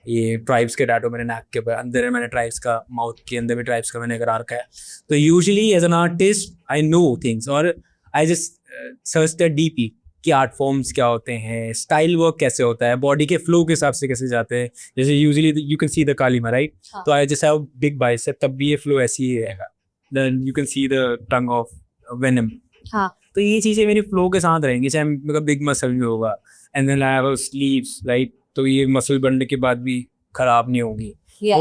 ये ट्राइब्स के टैटू मैंने नेक के ऊपर, अंदर है मैंने ट्राइब्स का, माउथ के अंदर भी ट्राइब्स का मैंने करा रखा है. तो usually as an artist I know things और I just search the DP कि आर्ट फॉर्म्स क्या होते हैं, स्टाइल वर्क कैसे होता है, बॉडी के फ्लो के हिसाब से कैसे जाते हैं. जैसे usually you can see the कालीमा, राइट? तो I just have big bicep, तब भी ये फ्लो ऐसी ही रहेगा. Then you can see the tongue of venom. तो ये चीज़ें मेरी फ्लो के साथ रहेंगी, चाहे मेरा बिग मसल भी होगा. And then I have sleeves, right? तो ये मसल बनने के बाद भी खराब नहीं होगी.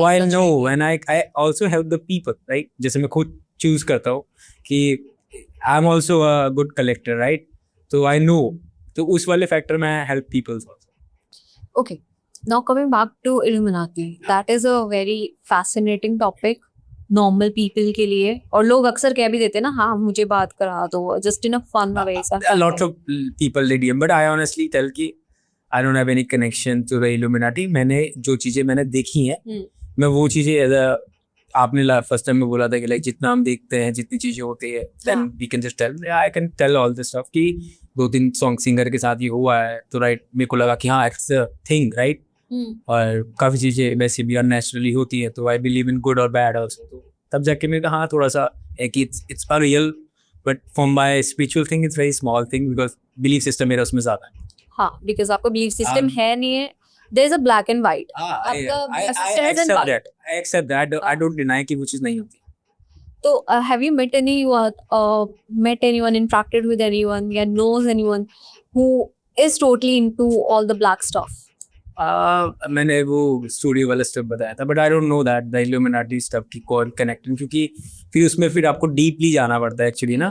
I know and I also help the people, right? जैसे मैं खुद चूज करता हूँ कि I am also a good collector, right? तो आई नो, तो उस वाले फैक्टर में help people. Okay, now coming back to Illuminati, that is a very fascinating topic normal people के लिए. और लोग अक्सर कह भी देते हैं ना, हाँ मुझे बात करा दो, just in a fun way. A lot of people they DM, but I honestly tell कि I don't have any connection to the Illuminati. मैंने जो चीज़ें मैंने देखी हैं, मैं वो चीज़ें आपने फर्स्ट टाइम में बोला था कि लाइक जितना हम देखते हैं, जितनी चीज़ें होती है, then we can just tell, I can tell all this stuff कि 2-3 सॉन्ग सिंगर के साथ ये हुआ है. तो राइट, मेरे को लगा कि हाँ इट्स अ थिंग, राइट? और काफ़ी चीज़ें वैसे भी अननेचुरली होती है, तो आई बिलीव इन गुड और बैड ऑल्सो. तो तब जाके मेरे कहा हाँ थोड़ा सा है कि it's a real, but for my spiritual thing it's very small thing, because belief system मेरा उसमें ज़्यादा है. हाँ, बिकॉज आपका बिलीफ सिस्टम है नहीं है. There is a black and white. I accept that. I don't deny कि वो चीज़ नहीं होती. So, have you met anyone, interacted with anyone, या knows anyone who is totally into all the black stuff? मैंने वो स्टूडियो वाला step बताया था, but I don't know that the illuminati stuff की कौन कनेक्टिंग, क्योंकि फिर उसमें फिर आपको डीपली जाना पड़ता है एक्चुअली ना,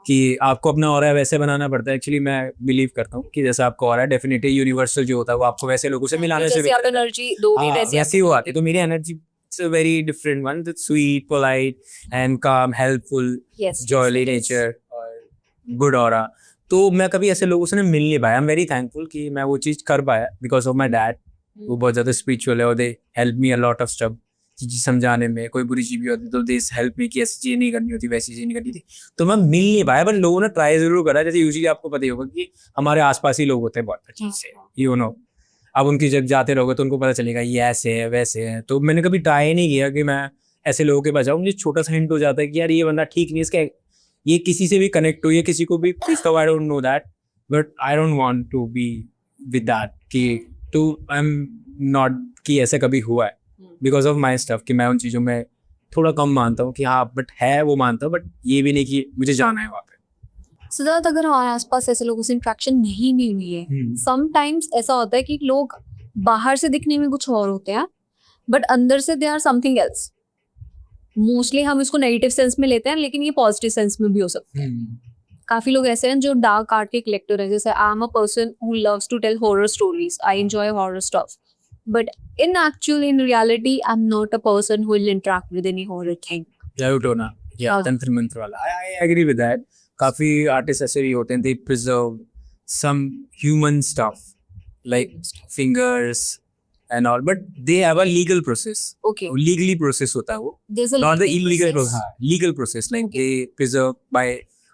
कि आपको अपना ऑरा वैसे बनाना पड़ता है. एक्चुअली मैं बिलीव करता हूँ कि जैसा आपका ऑरा है डेफिनेटली यूनिवर्सल जो होता है वो आपको वैसे लोगों से मिलाने से एनर्जी दोगे वैसे ही वो आती है. तो मेरी energy it's a very different one, that's sweet, polite and काम, हेल्पफुल, जॉयली नेचर और गुड ऑरा. तो मैं कभी ऐसे लोगों से मिल नहीं पाया. आई एम वेरी थैंकफुल कि मैं वो चीज़ कर पाया बिकॉज ऑफ माई डैड. वो बहुत ज़्यादा स्पिरिचुअल है और they help me a lot of stuff चीज़ समझाने में. कोई बुरी चीज़ भी होती तो दे हेल्प मी कि ऐसी चीज़ नहीं करनी होती, वैसी चीज़ नहीं करनी थी. तो मैं मिल नहीं पाया, बट लोगों ने ट्राई जरूर करा. जैसे यूजुअली आपको पता ही होगा कि हमारे आसपास ही लोग होते हैं बहुत अच्छे से, यू नो. अब उनकी जब जाते रहोगे तो उनको पता चलेगा ये ऐसे है वैसे है. तो मैंने कभी ट्राई नहीं किया कि मैं ऐसे लोगों के पास जाऊँ. मुझे छोटा सा हिंट हो जाता है कि यार ये बंदा ठीक नहीं, इसका ये किसी से भी कनेक्ट हो, ये किसी को भी प्लीज. तो I don't know that, but I don't want to be with that कि टू आई एम नॉट कि ऐसा कभी हुआ है बिकॉज ऑफ माई स्टफ कि मैं उन चीज़ों में थोड़ा कम मानता हूँ कि हाँ बट है वो मानता हूँ, बट ये भी नहीं कि मुझे जाना है वहाँ पे. सिद्धार्थ, अगर हमारे आसपास ऐसे लोगों से इंट्रैक्शन नहीं भी हुई है, समटाइम्स ऐसा होता है कि लोग बाहर से दिखने में कुछ और होते हैं बट अंदर से they are something else. Mostly हम इसको नेगेटिव सेंस में लेते हैं, लेकिन ये पॉजिटिव सेंस में भी हो सकता है. काफी लोग ऐसे हैं जो डार्क आर्ट के कलेक्टर हैं. जैसे I am a person who loves to tell horror stories, I enjoy horror stuff, but in reality I am not a person who will interact with any horror thing. तंत्र मंत्र वाला, I agree with that. काफी artist ऐसे भी होते हैं, they preserve some human stuff like fingers and all, but they have a legal process. Okay. Legally process होता है वो. There's a not the illegal process. Legal process, like they preserve by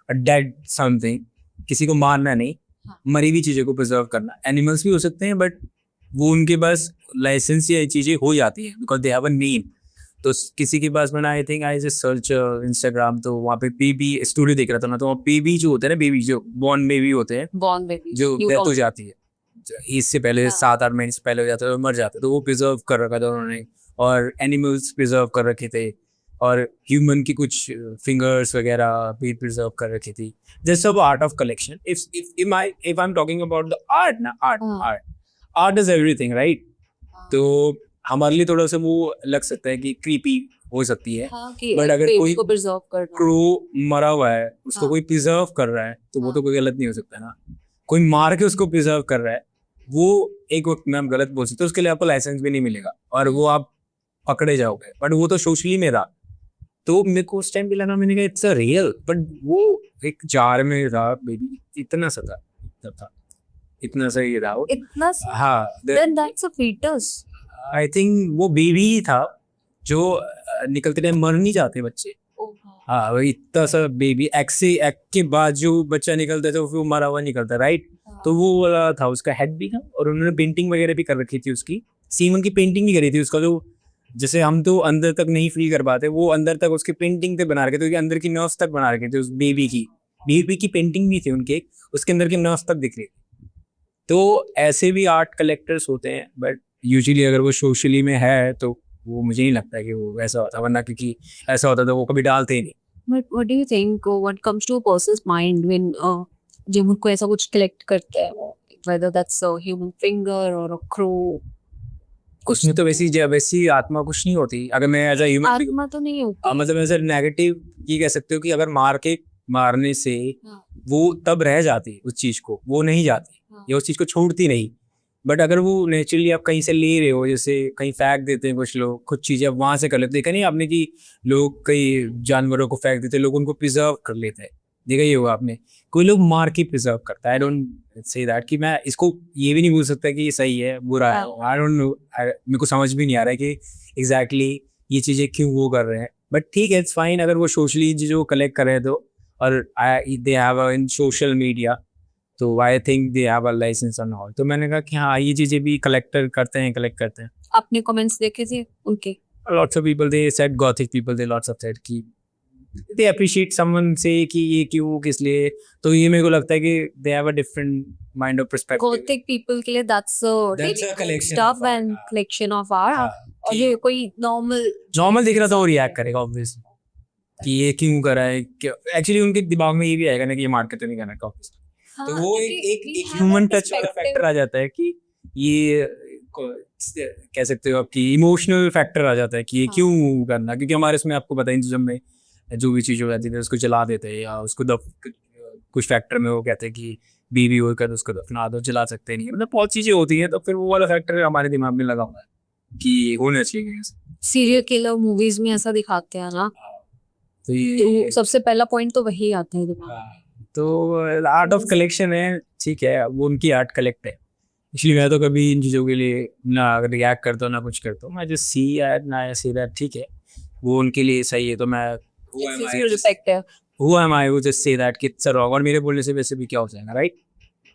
a dead something. किसी को मारना नहीं, मरी हुई चीज़ों को प्रिजर्व करना. एनिमल्स भी हो सकते हैं, बट वो उनके पास लाइसेंस या चीज़ें हो जाती है because they have a name. तो किसी के पास मैंने I think I just search Instagram, तो वहाँ पे बेबी स्टोरी देख रहा था ना, तो वहाँ बेबी जो होते हैं ना, बेबी जो बॉर्न बेबी होते हैं, जो डेथ हो जाती है इससे पहले 7-8 महीने से पहले हो जाते हैं और मर जाते हैं, तो वो प्रिजर्व कर रखा था उन्होंने. और एनिमल्स प्रिजर्व कर रखे थे, और ह्यूमन की कुछ फिंगर्स वगैरह भी प्रिजर्व कर रखी थी. जस्ट सब art of collection. If I am talking about the art ना, आर्ट इज एवरीथिंग, राइट? तो हमारे लिए थोड़ा सा वो लग सकता है कि क्रीपी हो सकती है, बट अगर कोई क्रो मरा हुआ है उसको कोई प्रिजर्व कर रहा है तो वो तो कोई गलत नहीं हो सकता ना. कोई मार के उसको प्रिजर्व कर रहा है वो एक वक्त में आप गलत बोल सकते हो, उसके लिए आपको लाइसेंस भी नहीं मिलेगा और वो आप पकड़े जाओगे, बट वो तो सोशली में था। तो मेरे को उस टाइम भी लगा, मैंने कहा इट्स अ रियल, बट वो एक जार में था बेबी, इतना सा था, इतना सा ही था वो। इतना हाँ, then that's a fetus. I think वो बेबी ही था जो निकलते टाइम मर नहीं जाते बच्चे। हाँ, वही इतना सा बेबी, एग के बाद जो बच्चा निकलता है तो वो मरा हुआ निकलता है, राइट। तो वो वाला था, उसका हेड भी था और उन्होंने पेंटिंग वगैरह भी कर रखी थी उसकी, सीमन की पेंटिंग भी करी थी उसका, जो जैसे हम तो अंदर तक नहीं फील कर पाते, वो अंदर तक उसकी पेंटिंग पे बना रखे थे, अंदर की नर्व्स तक बना रखे थे उस बेबी की पेंटिंग भी थी उनके, उसके अंदर की नर्व्स तक दिख रही थी। तो ऐसे भी आर्ट कलेक्टर्स होते हैं, बट यूजुअली अगर वो सोशली में है तो वो मुझे नहीं लगता कि वो वैसा होता, वरना क्योंकि ऐसा होता तो वो कभी डालते ही नहीं। But what do you think what comes to a person's mind when जब उनको ऐसा कुछ collect करते हैं, whether that's a human finger or a crow? कुछ नहीं, तो वैसी आत्मा कुछ नहीं होती। अगर मैं एज अ ह्यूमन, आत्मा तो नहीं होती। मतलब ऐसे नेगेटिव ये कह सकते हो कि अगर मारने से हाँ, वो तब रह जाती उस चीज को, वो नहीं जाती हाँ, या उस चीज को छोड़ती नहीं। बट अगर वो नेचुरली आप कहीं से ले रहे हो, जैसे कहीं फेंक देते हैं कुछ लोग, कुछ चीजें आप वहां से कर लेते, देखा नहीं आपने कि लोग कई जानवरों को फेंक देते, लोग उनको प्रिजर्व कर लेते हैं, देखा ही होगा आपने। कोई लोग मार के प्रिजर्व करता है। आई डोंट से दैट कि मैं इसको ये भी नहीं बोल सकता कि ये सही है बुरा है, आई डोंट नो, मेरे को समझ भी नहीं आ रहा है कि एग्जैक्टली ये चीजें क्यों वो कर रहे हैं। बट ठीक है, इट्स फाइन अगर वो सोशली जो कलेक्ट कर रहे हैं तो, और they have in social media, तो I think they have a licence on all. तो मैंने कहा कि हाँ, ये चीजें भी कलेक्ट करते हैं। आपने कमेंट्स देखे थे उनके? Lots of people they said, Gothic people they lots of said कि दे अप्रिशिएट समवन से कि ये क्यों किस लिए। तो ये मेरे को लगता है कि दे have a different mind of perspective. Gothic people के लिए that's a That's a collection stuff of art, and हाँ। collection of art। हाँ, और ये कोई normal दिख रहा था वो रिएक्ट करेगा ऑब्वियसली कि ये क्यों करा है। एक्चुअली उनके दिमाग में ये भी आएगा ना कि ये मार्केट तो नहीं करना ऑब्वियसली। तो वो एक ह्यूमन टच वाला फैक्टर आ जाता है कि ये कह सकते हो आपकी इमोशनल फैक्टर आ जाता है कि ये हाँ। क्यों करना, क्योंकि हमारे इसमें आपको पता है जब में जो भी चीज़ हो जाती है उसको जला देते हैं, या उसको कुछ फैक्टर में वो कहते हैं कि बीवी होकर तो उसको दफना दो, जला सकते नहीं, मतलब बहुत चीज़ें होती हैं। तो फिर वो वाला फैक्टर हमारे दिमाग में लगा हुआ है कि होना चाहिए। serial killer movies में ऐसा दिखाते हैं ना, तो ये तो सबसे पहला पॉइंट तो वही आता है दिमाग में। हाँ, तो आर्ट ऑफ कलेक्शन है, ठीक है, वो उनकी आर्ट कलेक्ट है। इसलिए मैं तो कभी इन चीज़ों के लिए ना रिएक्ट करता हूँ ना कुछ करता हूँ, मैं जस्ट सी दैट ना सी दैट, ठीक है, वो उनके लिए सही है। तो मैं It's your perspective। who am I to just say that कि it's wrong, और मेरे बोलने से वैसे भी क्या हो जाएगा, राइट।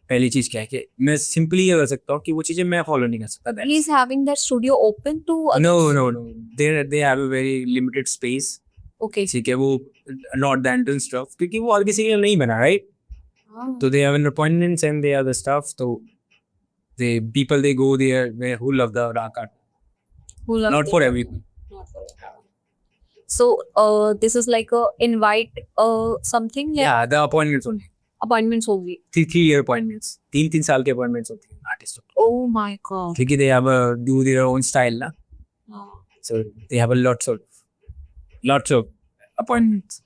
पहली चीज़ क्या है कि मैं सिंपली ये कर सकता हूँ कि वो चीज़ें मैं फॉलो नहीं कर सकता। He's having that studio open to No, they have a very limited space, Okay। ठीक है, वो not the entrance stuff, क्योंकि वो और किसी के लिए नहीं बना, राइट। तो they have an appointments and they have the stuff, तो the people they go there who love the dark art, Who loves not it? for everyone. Not for everyone। So this is like a invite something या Yeah, the appointments only, appointments होगी। 3 year appointments, 3 साल के appointments होती हैं artist, Oh my god। क्योंकि they have a do their own style ना, so they have a lots of appointments.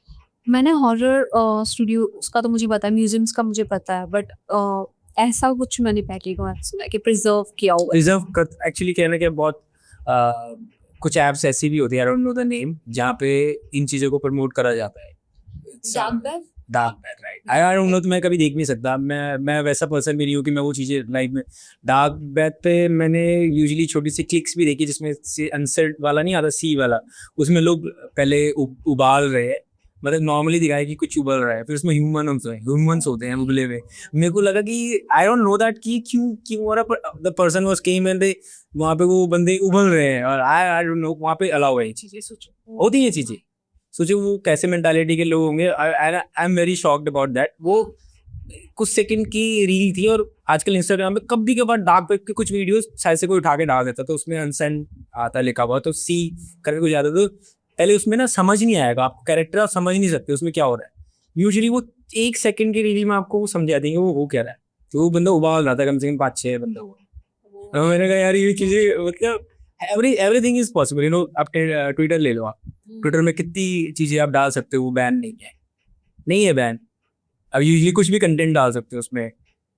मैंने horror studios का तो मुझे पता है, म्यूजियम्स का मुझे पता है, बट ऐसा कुछ मैंने पहली बार सुना कि प्रिजर्व किया हुआ है। रिजर्व कर एक्चुअली कहना क्या, बहुत कुछ ऐप्स ऐसी भी होती है, आई डोंट नो द नेम, जहाँ पे इन चीज़ों को प्रमोट करा जाता है। Dark web, right, I don't no, तो मैं कभी देख नहीं सकता, मैं वैसा पर्सन भी नहीं हूँ कि मैं वो चीज़ें लाइफ में। डार्क वेब पे मैंने यूजुअली छोटी सी क्लिक्स भी देखी, जिसमें से अनसेट वाला नहीं आता, सी वाला, उसमें लोग पहले उबाल रहे हैं, मतलब नॉर्मली दिखाया कि कुछ उबल रहा है, फिर उसमें ह्यूमंस होते हैं उबले हुए। मेरे को लगा कि आई डोंट नो दैट कि क्यों हो रहा, the person was came and they, वहाँ पे वो बंदे उबल रहे हैं, और आई डोंट नो वहाँ पे अलाउ है ये चीज़ें, सोचो होती है चीज़ें, सोचो वो कैसे मेंटालिटी के लोग होंगे। I am very shocked about that. वो कुछ सेकंड की रील थी, और आजकल इंस्टाग्राम पे कभी कभार डार्क वेब के कुछ वीडियोस शायद से कोई उठा के डाल देता, तो उसमें अनसेंड आता लिखा हुआ, तो सी करके कुछ आता, तो पहले उसमें ना समझ नहीं आएगा आपको, कैरेक्टर आप समझ नहीं सकते उसमें क्या हो रहा है। यूजुअली वो 1 सेकंड की रील में आपको वो समझा देंगे वो हो क्या रहा है। तो वो बंदा उबाल रहा था, कम से कम 5-6 बंदा हुआ। तो मैंने कहा यार ये चीज़ें, मतलब everything is possible, you know. आप ट्विटर ले लो, आप ट्विटर में कितनी चीज़ें आप डाल सकते हो, वो बैन नहीं है बैन। अब यूजुअली कुछ भी कंटेंट डाल सकते हो उसमें,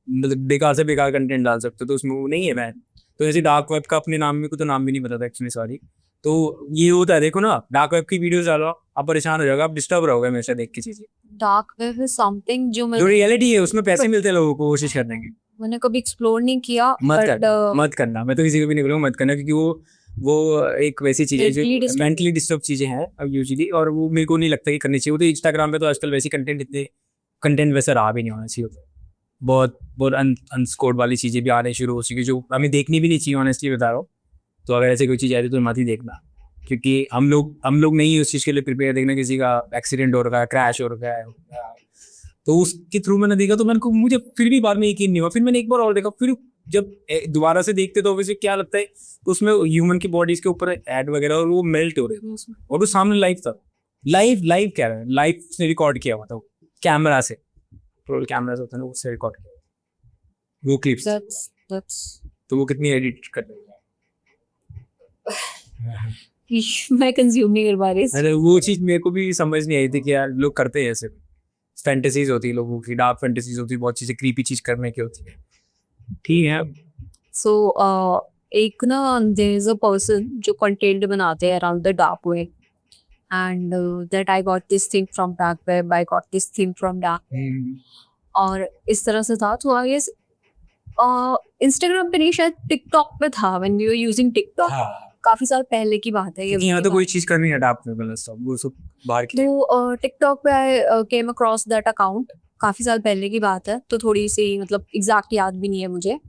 मतलब बेकार से बेकार कंटेंट डाल सकते हो, तो उसमें वो नहीं है बैन। तो ऐसे डार्क वेब का अपने नाम में को तो नाम भी नहीं पता था एक्चुअली, सॉरी। तो ये होता है, देखो ना, डार्क वेब की वीडियोस डालो, आप परेशान हो जाओगे, आप डिस्टर्ब रहोगे हमेशा देख के चीजें। डार्क वेब इज समथिंग जो जो रियलिटी है उसमें पैसे मिलते हैं लोगों को कोशिश करने के। मैंने कभी एक्सप्लोर नहीं किया, मत बट करना, मत करना, मैं तो किसी को भी नहीं बोलूँगा मत करना, क्योंकि वो एक वैसी चीज़ है जो Mentally disturbed. मेंटली डिस्टर्ब चीज़ें हैं अब यूजुअली, और वो मेरे को नहीं लगता कि करनी चाहिए। वो तो इंस्टाग्राम पे तो आजकल वैसी कंटेंट वैसा रहा भी नहीं होना चाहिए। बहुत बहुत अनस्कोर्ड वाली चीज़ें भी आने शुरू हो चुकी, जो हमें देखनी भी नहीं चाहिए, ऑनेस्टली बता रहा हूँ। तो अगर ऐसे कोई चीज़ आ रही है तो मत ही देखना, क्योंकि हम लोग नहीं उस चीज़ के लिए प्रिपेयर। देखना किसी का एक्सीडेंट हो रखा है, क्रैश हो रखा है, तो उसके थ्रू मैंने देखा, तो मुझे फिर भी बाद में यकीन नहीं हुआ। फिर मैंने एक बार और देखा, फिर जब दोबारा से देखते तो वैसे क्या लगता है, तो उसमें ह्यूमन की बॉडीज के ऊपर ऐड वगैरह, और वो मेल्ट हो रहे थे उसमें, और वो सामने लाइव था। लाइव क्या है, लाइव से रिकॉर्ड किया हुआ था, कैमरा से, प्रोल कैमरा से होता है ना, उससे रिकॉर्ड किया वो क्लिप्स। that's तो वो कितनी एडिट कर रही है। मैं कंज्यूम नहीं कर पा रही। अरे वो चीज़ मेरे को भी समझ नहीं आई थी कि यार लोग करते हैं ऐसे। फैंटेसीज होती है लोगों की, डार्क फैंटेसीज होती है, बहुत चीज़ें क्रीपी चीज़ करने की होती है। ठीक है। सो एक ना देयर इज अ पर्सन जो कंटेंट बनाते हैं around the dark web, and that I got this thing from dark web, I got this thing from dark, और इस तरह से था। तो आई गेस इंस्टाग्राम पे नहीं, शायद टिकटॉक पे था, when we were using TikTok. हाँ, काफी साल पहले की बात है ये। क्योंकि यहाँ तो कोई चीज़ करनी है अडाप्ट में, गलत सब वो सब बाहर की। तो टिकटॉक पे आई केम अक्रॉस दैट अकाउंट, काफ़ी साल पहले की बात है, तो थोड़ी सी मतलब एग्जैक्ट याद भी नहीं है मुझे,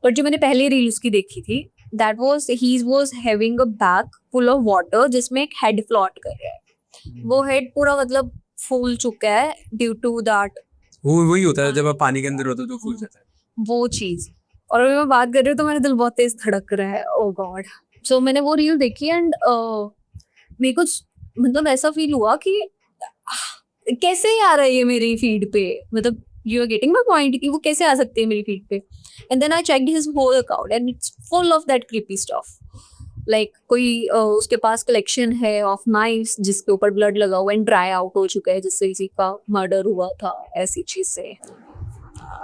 पर जो मैंने पहले रील्स की देखी थी, that was he was having a bag full of water जिसमें एक हेड फ्लोट कर रहा है। वो हेड पूरा मतलब फूल चुका है ड्यू टू दैट, वो वही होता है जब आप पानी के अंदर होते हो तो फूल जाता है। वो चीज़। और अभी मैं बात कर रही हूँ तो मेरा दिल बहुत तेज धड़क रहा है, ओ गॉड। सो मैंने वो रील देखी, एंड मेरे को मतलब ऐसा फील हुआ कि कैसे आ रहा है ये मेरी फीड पे, मतलब you are getting my point, कि वो कैसे आ सकते हैं मेरी फीड पे। And then I checked his whole account and it's full of that creepy stuff, like कोई उसके पास कलेक्शन है ऑफ नाइफ्स जिसके ऊपर ब्लड लगा हुआ एंड ड्राई आउट हो चुका है, जिससे किसी का मर्डर हुआ था, ऐसी चीज से।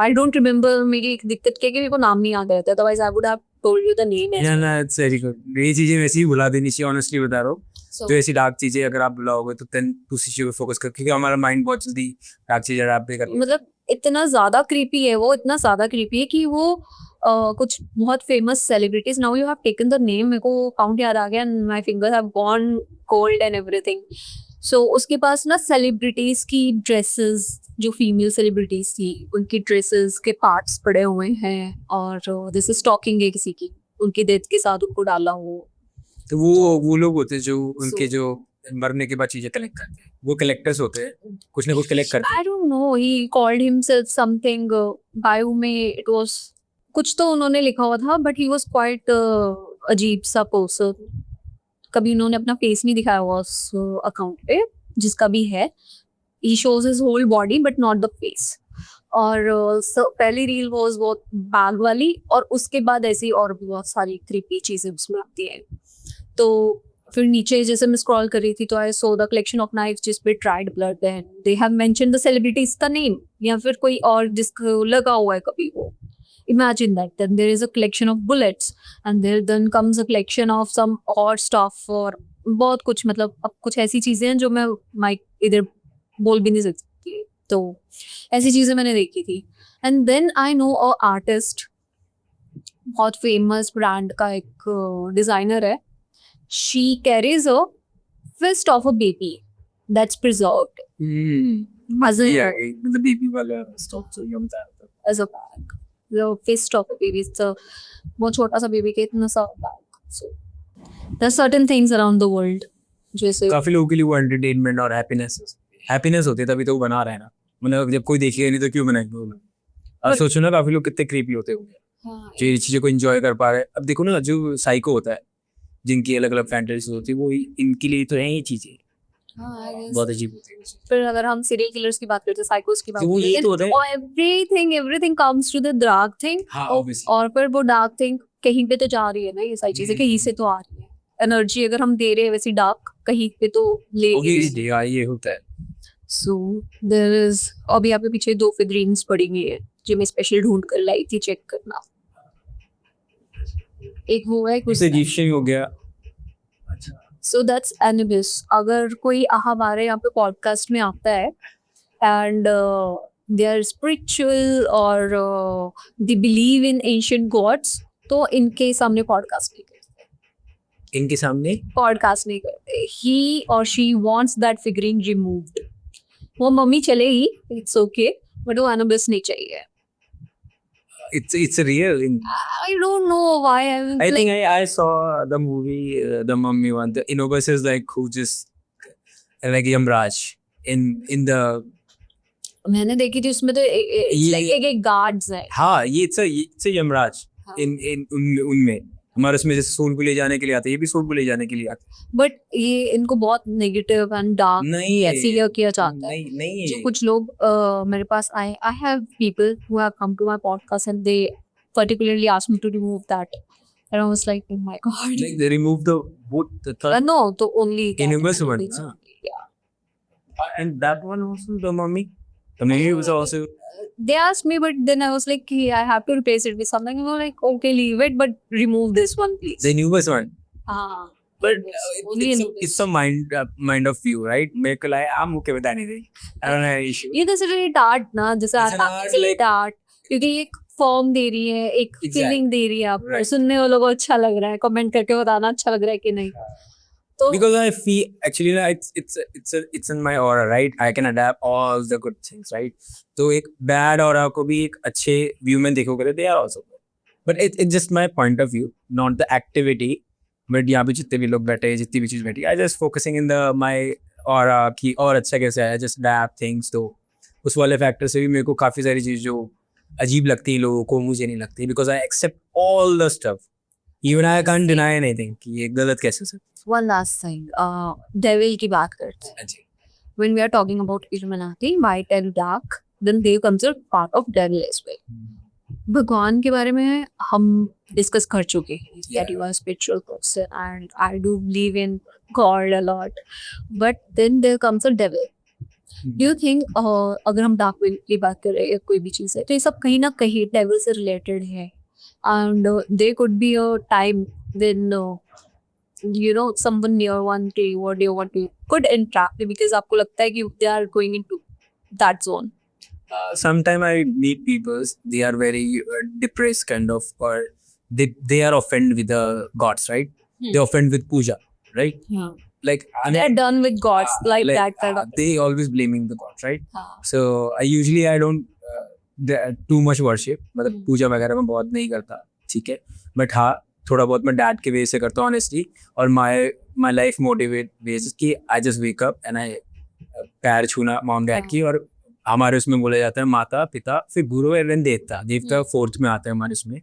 आई डोंट रिमेम्बर, मेरी एक दिक्कत क्या है कि मेरे को नाम नहीं याद रहता, otherwise I would have told you the name. या ना, इट्स वेरी गुड। ये चीज़ें वैसे ही भुला देनी चाहिए, ऑनेस्टली बता रहा हूँ। तो ऐसी डार्क चीज़ें अगर आप भुलाओगे तो देन दूसरी चीज़ों पे फोकस कर, क्योंकि हमारा माइंड बहुत जल्दी डार्क चीज़ें अडॉप्ट कर। मतलब इतना ज्यादा क्रीपी है वो, इतना ज्यादा क्रीपी है कि वो कुछ बहुत famous celebrities, now you have taken the name, मेरे को काउंट याद आ गया and my fingers have gone cold and everything. So उसके पास ना सेलिब्रिटीज की ड्रेसेस, जो फीमेल सेलिब्रिटीज थी उनकी ड्रेसेस के पार्ट्स पड़े हुए हैं, और दिस इज स्टॉकिंग है किसी की, उनकी डेथ के साथ उनको डाला हो। तो वो लोग होते हैं जो उनके जो मरने के बाद चीज़ें कलेक्ट करते हैं, वो कलेक्टर्स होते हैं, कुछ ना कुछ कलेक्ट करते हैं। I don't know, he called himself something, bio में it was कुछ तो उन्होंने लिखा हुआ था, but he was quite अजीब सा पर्सन। कभी उन्होंने अपना फेस नहीं दिखाया हुआ उस अकाउंट पे, जिसका भी है। he shows his whole body but not the face। और पहली रील वॉज वो बैग वाली, और उसके बाद ऐसी और भी बहुत सारी क्रीपी चीज़ें उसमें आती हैं। तो फिर नीचे जैसे मैं स्क्रॉल कर रही थी तो I saw the collection of knives जिस पे dried blood, then they have mention the celebrities का नेम, या फिर कोई और जिसको लगा हुआ है कभी वो। Imagine that. Then there is a collection of bullets, and there then comes a collection of some odd stuff, और बहुत कुछ, मतलब अब कुछ ऐसी चीजें हैं जो मैं माइक इधर बोल भी नहीं सकती। तो ऐसी चीजें मैंने देखी थी। And then I know a artist, बहुत फेमस ब्रांड का एक डिजाइनर है। She carries a fist of a baby that's preserved as a the baby वाला स्टॉप तो यम था। as a bag, the fist of a baby, it's a बहुत छोटा सा बेबी के इतना सा bag. So there are certain things around the world जैसे काफी लोगों के लिए वो एंटरटेनमेंट और हैप्पीनेस होती है, तभी तो वो बना रहे हैं ना। मतलब जब कोई देखेगा नहीं तो क्यों बनाएंगे वो लोग। अब सोचो ना, काफी लोग कितने क्रीपी होते होंगे हाँ, जो ये चीज़ों को एंजॉय कर पा रहे हैं। अब देखो ना, जो साइको होता है, जिनकी अलग अलग फैंटेसीज होती है, वो इनके लिए तो है ये चीज़ें हाँ, I guess। बहुत अजीब होती है। फिर अगर हम सीरियल किलर्स की बात करते हैं, साइकोस की बात तो वो करते यही हैं, तो होता है। Everything comes to the dark thing. हाँ, obviously। और फिर वो डार्क थिंग कहीं पे तो जा रही है ना, ये सारी चीजें कहीं से तो आ रही है। एनर्जी अगर हम दे रहे हैं वैसी डार्क कहीं पे तो ले। ये होता है। सो देयर इज, अभी आपके पीछे 2 फिगरीन्स पड़ी हुई है जो मैं स्पेशल ढूंढ कर लाई थी चेक करना। एक वो है कुछ सजेशन हो गया। So that's enemies. अगर कोई हमारे यहाँ पे पॉडकास्ट में आता है एंड दे आर स्पिरिचुअल और they believe in ancient gods, तो इनके सामने पॉडकास्ट नहीं करते, इनके सामने पॉडकास्ट नहीं करते। ही और she wants that figuring removed. वो मम्मी चलेगी, इट्स ओके, बट वो एनिमिस नहीं चाहिए। it's real. I don't know why I'm I like, think I saw the movie, the Mummy one. The Inobus is like who just like Yamraj in the मैंने देखी थी उसमें तो एक guards है। हाँ ये it's a Yamraj हाँ। in उनमें हमारे उसमें जैसे सोल को ले जाने के लिए आते हैं, ये भी सोल को ले जाने के लिए आते हैं। बट ये इनको बहुत नेगेटिव एंड डार्क नहीं है, ऐसे किया जाता है। नहीं जो कुछ लोग मेरे पास आए, I have people who have come to my podcast and they particularly asked me to remove that and I was like oh my God, like they remove the both the third no तो only Inobus one, and that one also the Mummy. The Mummy was also they asked me, but then I was like, hey, I have to replace it with something. You know, like, okay, leave it, but remove this one, please. the Inobus one. हाँ, But only it's a mind of view, right? मेरे को like I'm okay with anything. I don't have any issue. ये consider it art ना, जैसे It's an art, like- art, क्योंकि ये एक form दे रही है, एक Exactly. फीलिंग दे रही है आपको, Right. सुनने वालों को अच्छा लग रहा है, कमेंट करके बताना अच्छा लग रहा है कि नहीं। तो Because I feel actually it's in my aura, right? I can adapt all the good things, right? तो एक bad aura को भी एक अच्छे view में देखोगे, they are also good. But it's just my point of view, not the activity. But यहाँ पे जितने भी लोग बैठे, जितनी भी चीज़ बैठी, I just focusing in the my aura कि और अच्छा कैसे है, just adapt things. तो उस वाले फैक्टर से भी मेरे को काफ़ी सारी चीज़ जो अजीब लगती है लोगों को, मुझे नहीं लगती, because I accept all the stuff. Even I can't deny anything कि ये गलत कैसे से। one last thing, devil की बात करते हैं। जी। When we are talking about Illuminati, white and dark, then they consider part of devil as well. भगवान के बारे में हम डिस्कस कर चुके हैं that you are a spiritual person and I do believe in God a lot, but then there comes a devil. Do you think अगर हम डार्क विल की बात कर रहे हैं या कोई भी चीज़ है, तो ये सब कहीं ना कहीं डेविल से रिलेटेड है and there could be a time when you know someone near one to you or near one to you could entrap you because आपको लगता है कि they are going into that zone. Sometimes I meet people, they are very depressed kind of, or they are offended with the gods, right? Hmm. They offend with puja, right? Yeah. Like They're done with gods like that kind of. they always blaming the gods, right? हाँ. So I don't too much worship, मतलब Hmm. पूजा वगैरह मैं बहुत नहीं करता, ठीक है, but हाँ थोड़ा बहुत मैं डैड के वे से करता हूँ ऑनेस्टली, और माई लाइफ मोटिवेट बेस कि I just wake up and I पैर छूना मॉम डैड की, और हमारे उसमें बोला जाता है माता पिता फिर गुरु एवं देवता, देवता फोर्थ में आता है हमारे उसमें,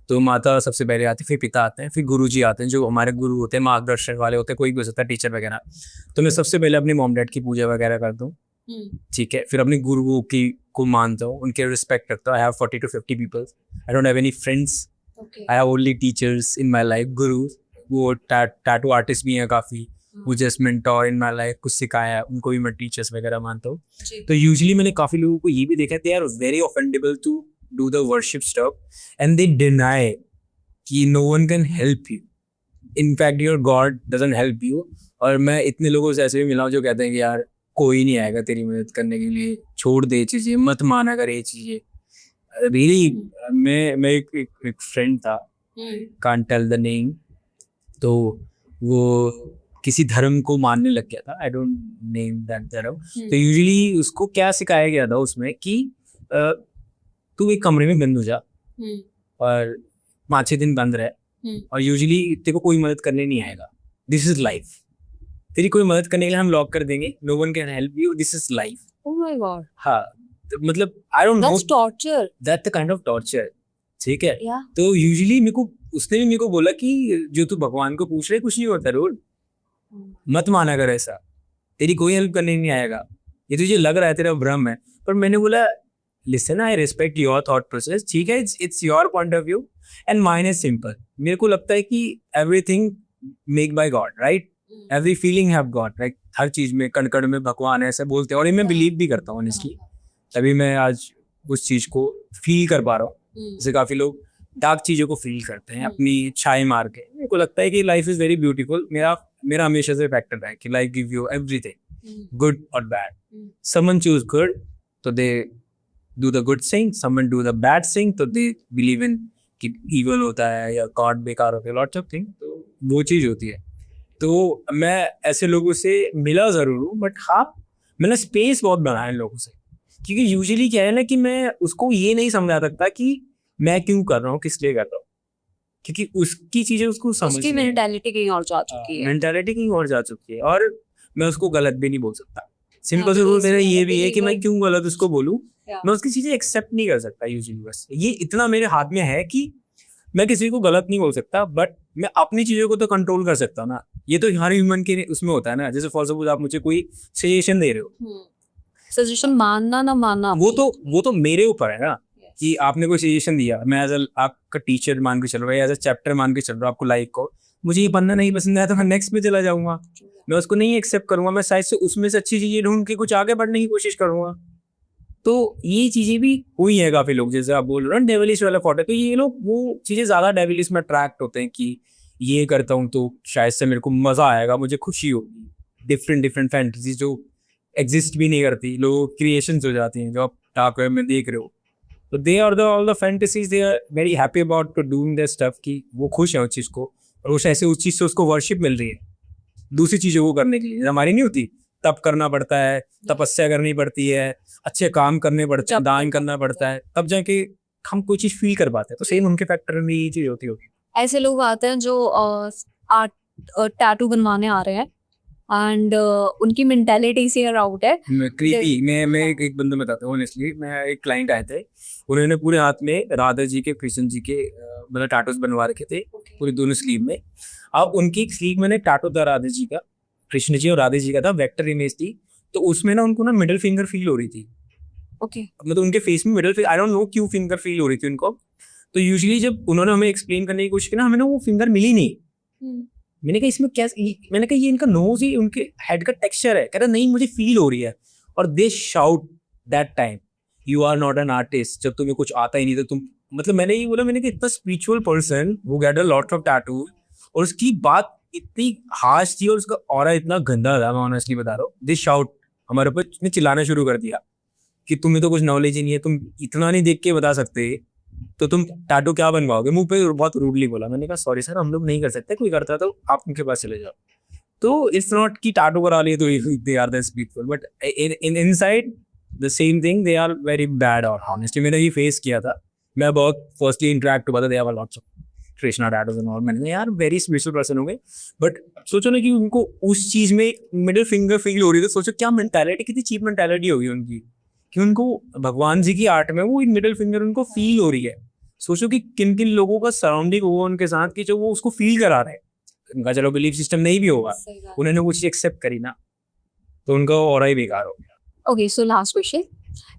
तो माता सबसे पहले आती है, फिर पिता आते हैं, फिर गुरु जी आते हैं जो हमारे गुरु होते हैं, मार्गदर्शन वाले होते हैं, कोई भी हो सकता है टीचर वगैरह। तो मैं सबसे पहले अपने मॉम डैड की पूजा वगैरह करता हूँ, ठीक है, फिर अपने गुरुओं की को मानता हूँ, उनके रिस्पेक्ट रखता हूँ। I have 40 to 50 people, I don't have any friends, Okay. I have only teachers in my life, गुरु, वो टैटू आर्टिस्ट भी हैं काफ़ी, वो just mentor in my life, कुछ सिखाया, उनको भी मैं टीचर्स वगैरह मानता हूँ। तो यूजुअली मैंने काफ़ी लोगों को ये भी देखा है, they are very offendable to do the worship stuff and they deny कि no one can help you, in fact your god doesn't help you. और मैं इतने लोगों से ऐसे भी मिला हूँ जो कहते हैं कि यार कोई नहीं आएगा तेरी मदद करने के लिए, छोड़ दे चीज़ें, मत माना कर ये चीज़ें। रियली मैं एक फ्रेंड था, कांट टेल द नेम, तो वो किसी धर्म को मानने लग गया था, आई डोंट नेम दैट धर्म। तो यूजुअली उसको क्या सिखाया गया था उसमें कि तू एक कमरे में बंद हो जा और 5-6 दिन बंद रहे, और यूजुअली तेरे को कोई मदद करने नहीं आएगा, दिस इज लाइफ, तेरी कोई मदद करने के लिए हम लॉक कर देंगे, no one can help you, this is life. Oh my God. हाँ, तो मतलब I don't know, That's torture. That the kind of torture, ठीक है। Yeah. तो यूजुअली मेरे को उसने भी मेरे को बोला कि जो तू भगवान को पूछ रहे कुछ नहीं होता, रोड मत माना कर ऐसा, तेरी कोई हेल्प करने नहीं आएगा, ये तुझे लग रहा है तेरा भ्रम है। पर मैंने बोला listen, I respect your thought process, ठीक है, it's your point of view and mine is simple. मेरे को लगता है कि everything make by god, right, every feeling have god, right, हर चीज में कण कण में भगवान है ऐसा बोलते हैं, और ये मैं बिलीव भी करता हूँ ऑनेस्टली। तभी मैं आज उस चीज को फील कर पा रहा हूँ। जैसे काफी लोग डार्क चीजों को फील करते हैं अपनी छाई मार के। मेरे को लगता है कि लाइफ इज वेरी ब्यूटीफुल। मेरा हमेशा से फैक्टर रहा है कि life give you everything, good और बैड। समवन चूज गुड तो they do the good thing, someone do the bad thing तो दे बिलीव इन कि इविल होता है या गॉड बेकार होता है, लॉट्स ऑफ थिंग। तो वो चीज होती है। तो मैं ऐसे लोगों से मिला जरूर हूँ, बट हाँ मैंने स्पेस बहुत बनाया इन लोगों से। क्योंकि यूजुअली क्या है ना कि मैं उसको ये नहीं समझा सकता कि मैं क्यों कर रहा हूँ, किस लिए कर रहा हूँ, क्योंकि उसकी चीजें उसको समझ उसकी मेंटालिटी कहीं और जा चुकी है। मेंटालिटी कहीं और जा चुकी है, और मैं उसको गलत भी नहीं बोल सकता। सिंपल से हाँ, रूल मेरा because ये भी है कि मैं believer- क्यों गलत उसको बोलूँ। Yeah. मैं उसकी चीजें एक्सेप्ट नहीं कर सकता यूजुअली। बस ये इतना मेरे हाथ में है कि मैं किसी को गलत नहीं बोल सकता, बट मैं अपनी चीजों को तो कंट्रोल कर सकता हूँ ना। ये तो हर ह्यूमन के उसमें होता है ना। जैसे फॉर सपोज आप मुझे कोई सजेशन दे रहे हो, सजेशन मानना ना मानना वो तो मेरे ऊपर है ना कि आपने कोई सजेशन दिया, मैं एज आपका टीचर मान के चल रहा हूँ, एज अ चैप्टर मान के चल रहा हूँ आपको लाइक को। मुझे ये पढ़ना नहीं पसंद आया तो मैं नेक्स्ट पे चला जाऊंगा, मैं उसको नहीं एक्सेप्ट करूंगा। मैं शायद से उसमें से अच्छी चीजें ढूंढ के कुछ आगे बढ़ने की कोशिश करूंगा। तो ये चीजें भी हुई है काफी लोग, जैसे आप बोल रहे हो डेविलिश वाला फोटो, तो ये लोग वो चीजें ज्यादा डेविलिश में अट्रैक्ट होते हैं कि ये करता हूँ तो शायद से मेरे को मजा आएगा, मुझे खुशी होगी। डिफरेंट डिफरेंट फैंटेसी जो एग्जिस्ट भी नहीं करती, लोग क्रिएशंस हो जाती हैं जो आप डार्क वेब में देख रहे हो। तो they are the all the fantasies, they are very happy about to doing that stuff कि वो खुश है उस चीज को, और वो शायद से उस चीज से उसको वर्शिप मिल रही है दूसरी चीजों को करने के लिए। हमारी नहीं होती, तप करना पड़ता है, तपस्या करनी पड़ती है, अच्छे काम करने पड़ते हैं, दान करना पड़ता है, तब जाके हम कोई चीज फील कर पाते हैं। तो सेम उनके फैक्टर में ये चीज होती होगी। ऐसे लोग आते हैं जो आर्ट टैटू बनवाने आ रहे हैं एंड उनकी मेंटालिटी से आउट है। क्रीपी। मैं एक बंदा बताता हूँ ऑनेस्टली। मैं एक क्लाइंट आए थे, उन्होंने पूरे हाथ में राधा जी के, कृष्ण जी के मतलब टैटूज बनवा रखे थे पूरे दोनों स्लीव में। अब उनकी एक स्लीव में टैटू था राधा जी का, कृष्ण जी और राधे जी का था, वेक्टर इमेज थी। तो उसमें ना उनको ना मिडिल फिंगर फील हो रही थी। ओके मतलब उनके फेस में middle finger, I don't no क्यों फिंगर फील हो रही थी उनको। तो यूजुअली जब उन्होंने हमें एक्सप्लेन करने की कोशिश की ना, हमें ना वो फिंगर मिली नहीं। मैंने कहा इसमें क्या, मैंने कहा ये इनका नोज ही उनके हेड का टेक्सचर है। कह रहा नहीं मुझे फील हो रही है। और they shout that time, you are not an artist. जब तुम्हें कुछ आता ही नहीं तो तुम, मतलब मैंने ये बोला, मैंने कहा इतना स्पिरिचुअल पर्सन वो get a lot of tattoo, और उसकी बात इतनी हार्श थी और उसका ऑरा इतना गंदा था, मैं ऑनेस्टली बता रहा हूँ। दे शाउट, हमारे ऊपर चिल्लाना शुरू कर दिया कि तुम्हें तो कुछ नॉलेज ही नहीं है, तुम इतना नहीं देख के बता सकते तो तुम टैटू क्या बनवाओगे। मुंह पे बहुत रूडली बोला। मैंने कहा सॉरी सर, हम लोग नहीं कर सकते, कोई करता तो आप उनके पास चले जाओ। तो इट्स नॉट कि टैटू करा लिए तो they are the people, but in inside the same thing, they are very bad. और ऑनेस्टली मैंने ये फेस किया था। मैं बहुत फर्स्टली इंटरेक्ट हुआ था, they have lots of Krishna tattoos and all. मैंने कहा यार वेरी स्पिरिचुअल पर्सन हो गए, बट सोचो ना कि उनको उस चीज में मिडिल फिंगर फील हो रही थी। सोचो क्या मेंटालिटी, कितनी चीप मेंटालिटी होगी उनकी कि उनको भगवान जी की आर्ट में वो मिडिल फिंगर उनको फील हो रही है। सोचो कि किन किन लोगों का सराउंडिंग होगा उनके साथ कि जो वो उसको फील करा रहे हैं। उनका चलो बिलीफ सिस्टम नहीं भी होगा, उन्होंने वो चीज एक्सेप्ट करी ना, तो उनका ऑरा ही बेकार हो गया। Okay so last question.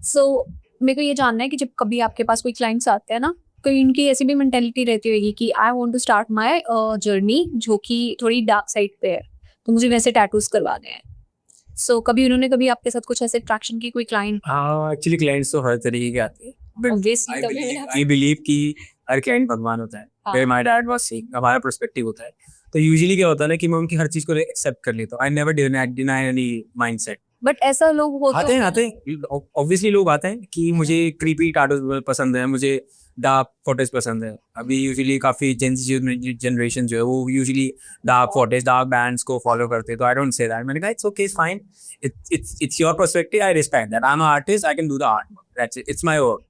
So मेरे को ये जानना है कि जब कभी आपके पास कोई क्लाइंट्स आते हैं ना, कोई इनकी ऐसी भी मेंटेलिटी रहती होगी कि I want to start my journey जो कि थोड़ी डार्क साइड पे है, तो मुझे वैसे टैटूज करवाने हैं। सो कभी उन्होंने कभी आपके साथ कुछ ऐसे अट्रैक्शन की कोई क्लाइंट? हाँ एक्चुअली क्लाइंट्स तो हर तरीके के आते हैं, Obviously, आई बिलीव कि हर क्लाइंट भगवान होता है। हाँ। माय डैड वाज सेइंग, हमारा पर्सपेक्टिव होता है। तो यूजुअली क्या होता है ना कि मैं उनकी हर चीज को एक्सेप्ट कर लेता हूँ। आई never deny any mindset. But ऐसा लोग हो आते हैं ऑब्वियसली लोग आते हैं कि मुझे क्रीपी टैटूज पसंद है, मुझे डार्क फोटोज पसंद है। अभी यूजुअली काफी जनरेशन जो है वो usually dark photos, dark bands को फॉलो करते हैं। तो आई डोंट से दैट। मैंने कहा it's okay, it's fine, it's your perspective, I respect that. I am N artist, I can do the art, that's it, it's my work.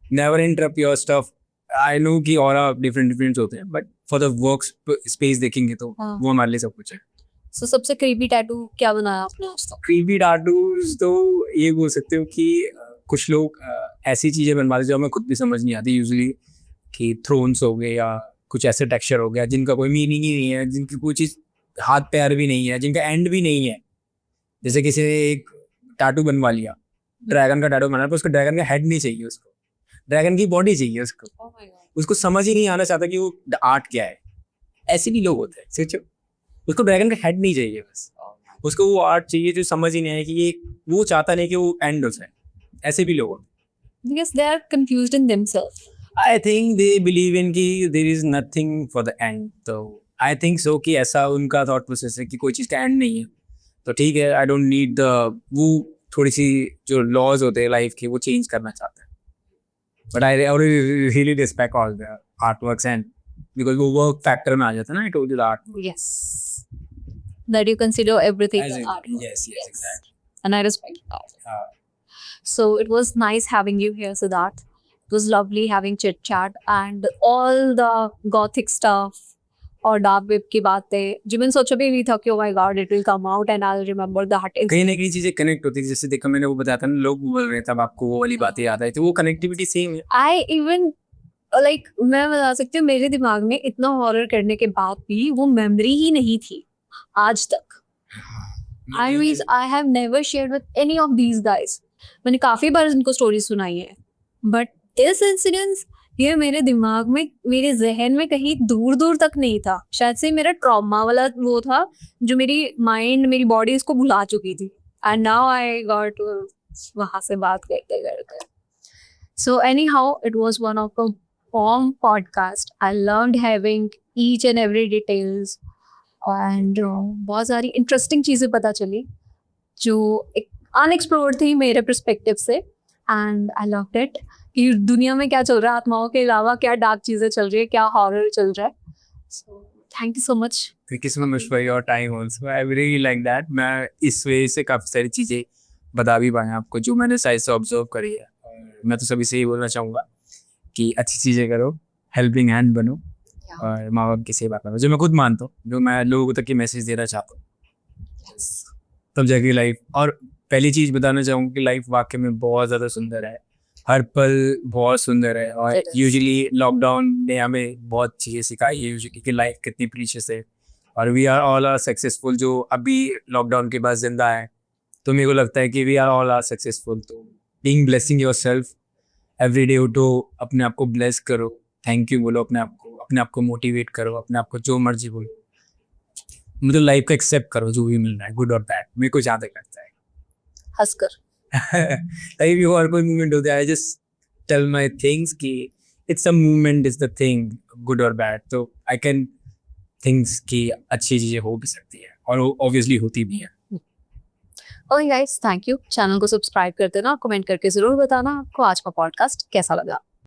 Never interrupt your stuff. I know कि और different होते हैं, but for the work space देखेंगे तो हाँ। वो हमारे लिए सब कुछ है। सो सबसे क्रीपी टैटू क्या बनाया आपने आज तक? क्रीपी टैटूज तो ये बोल सकते हो कि कुछ लोग ऐसी चीजें बनवाते जो हमें खुद भी समझ नहीं आती यूजुअली, कि थ्रोन्स हो गए या कुछ ऐसे टेक्सचर हो गया जिनका कोई मीनिंग ही नहीं है, जिनकी कोई चीज हाथ पैर भी नहीं है, जिनका एंड भी नहीं है। जैसे किसी ने एक टैटू बनवा लिया, ड्रैगन का टैटू बनाया, पर उसको ड्रैगन का हेड नहीं चाहिए, उसको ड्रैगन की बॉडी चाहिए उसको। Oh my God. उसको समझ ही नहीं आना चाहता कि वो आर्ट क्या है। ऐसे भी लोग होते हैं, सोचो, उसको ड्रैगन का हेड नहीं चाहिए, बस उसको वो आर्ट चाहिए जो समझ ही नहीं आए कि ये, वो चाहता नहीं कि वो एंड हो जाए। ऐसे भी लोग होते हैं। Because they are confused in themselves. I think they believe in कि there is nothing for the end. तो I think so कि ऐसा उनका thought process है कि कोई चीज़ का end नहीं है. तो ठीक है, I don't need the वो थोड़ी सी जो laws होते हैं life के वो change करना चाहते हैं. But I really respect all the artworks and because वो work factor में आ जाता है ना, I told you the art. Yes. That you consider everything As as in- art. yes, exactly. And I respect that. Uh, So it was nice having you here, Siddharth. It was lovely having chit chat and all the gothic stuff और dark web की बातें जो मैंने सोचा भी नहीं था कि oh my god it will come out and I'll remember that. कहीं ना कहीं चीजें कनेक्ट होती है, जैसे देखो मैंने वो बताया था ना, लोग बोल रहे हैं तब आपको वो वाली बातें याद आई, तो वो कनेक्टिविटी सेम है. I even like मैं बता सकती हूँ मेरे दिमाग में इतना हॉरर करने के बाद भी वो मेमोरी ही नहीं थी आज तक. I mean I have never shared with any of these guys. मैंने काफी बार इनको स्टोरी सुनाई है बट दिस इंसिडेंस ये मेरे दिमाग में मेरे जहन में कहीं दूर दूर तक नहीं था. शायद से मेरा ट्रॉमा वाला वो था जो मेरी माइंड मेरी बॉडी इसको भुला चुकी थी एंड नाउ आई गॉट वहां से बात करते करते. So any how it was one of a form podcast. I learned having each and every details and बहुत सारी इंटरेस्टिंग चीज़ें पता चली जो एक अनएक्सप्लोर्ड थी मेरे पर्सपेक्टिव से एंड आई लव्ड इट कि दुनिया में क्या चल रहा है, आत्माओं के अलावा क्या डार्क चीज़ें चल रही है, क्या हॉरर चल रहा है. So thank you so much. Thank you so much for your time also. I really like that. मैं इस वजह से काफ़ी सारी चीज़ें बता भी पाया आपको जो मैंने साइड से ऑब्जर्व करी है. और मैं तो सभी से यही बोलना चाहूँगा कि अच्छी चीज़ें करो, हेल्पिंग हैंड बनो और माँ बाप की सेवा करो, जो मैं खुद मानता हूँ, जो मैं लोगों तक की मैसेज देना चाहता हूँ. तब जाके लाइफ. और पहली चीज़ बताना चाहूँगा कि लाइफ वाकई में बहुत ज़्यादा सुंदर है, हर पल बहुत सुंदर है. और It is. यूजुअली लॉकडाउन ने हमें बहुत चीज़ें सिखाई है यूजुअली कि लाइफ कितनी प्रीशियस है. और we are all are successful जो अभी लॉकडाउन के बाद जिंदा है. तो मेरे को लगता है कि we are all are successful. तो being blessing yourself every day, उठो, अपने आप को ब्लेस करो, थैंक यू बोलो अपने आप को मोटिवेट करो, अपने आप को जो मर्जी बोलो, मतलब लाइफ को एक्सेप्ट करो जो भी मिल रहा है, गुड और बैड. मेरे को जहाँ तक लगता है हंसकर. कहीं भी और कोई मूवमेंट होता है, I just tell my things कि it's a movement, is the thing, good और बैड. तो आई कैन थिंग्स कि अच्छी चीज़ें हो भी सकती है और ऑब्वियसली होती भी है. Okay guys, thank you. Channel को सब्सक्राइब कर देना, कमेंट करके ज़रूर बताना आपको आज का पॉडकास्ट कैसा लगा.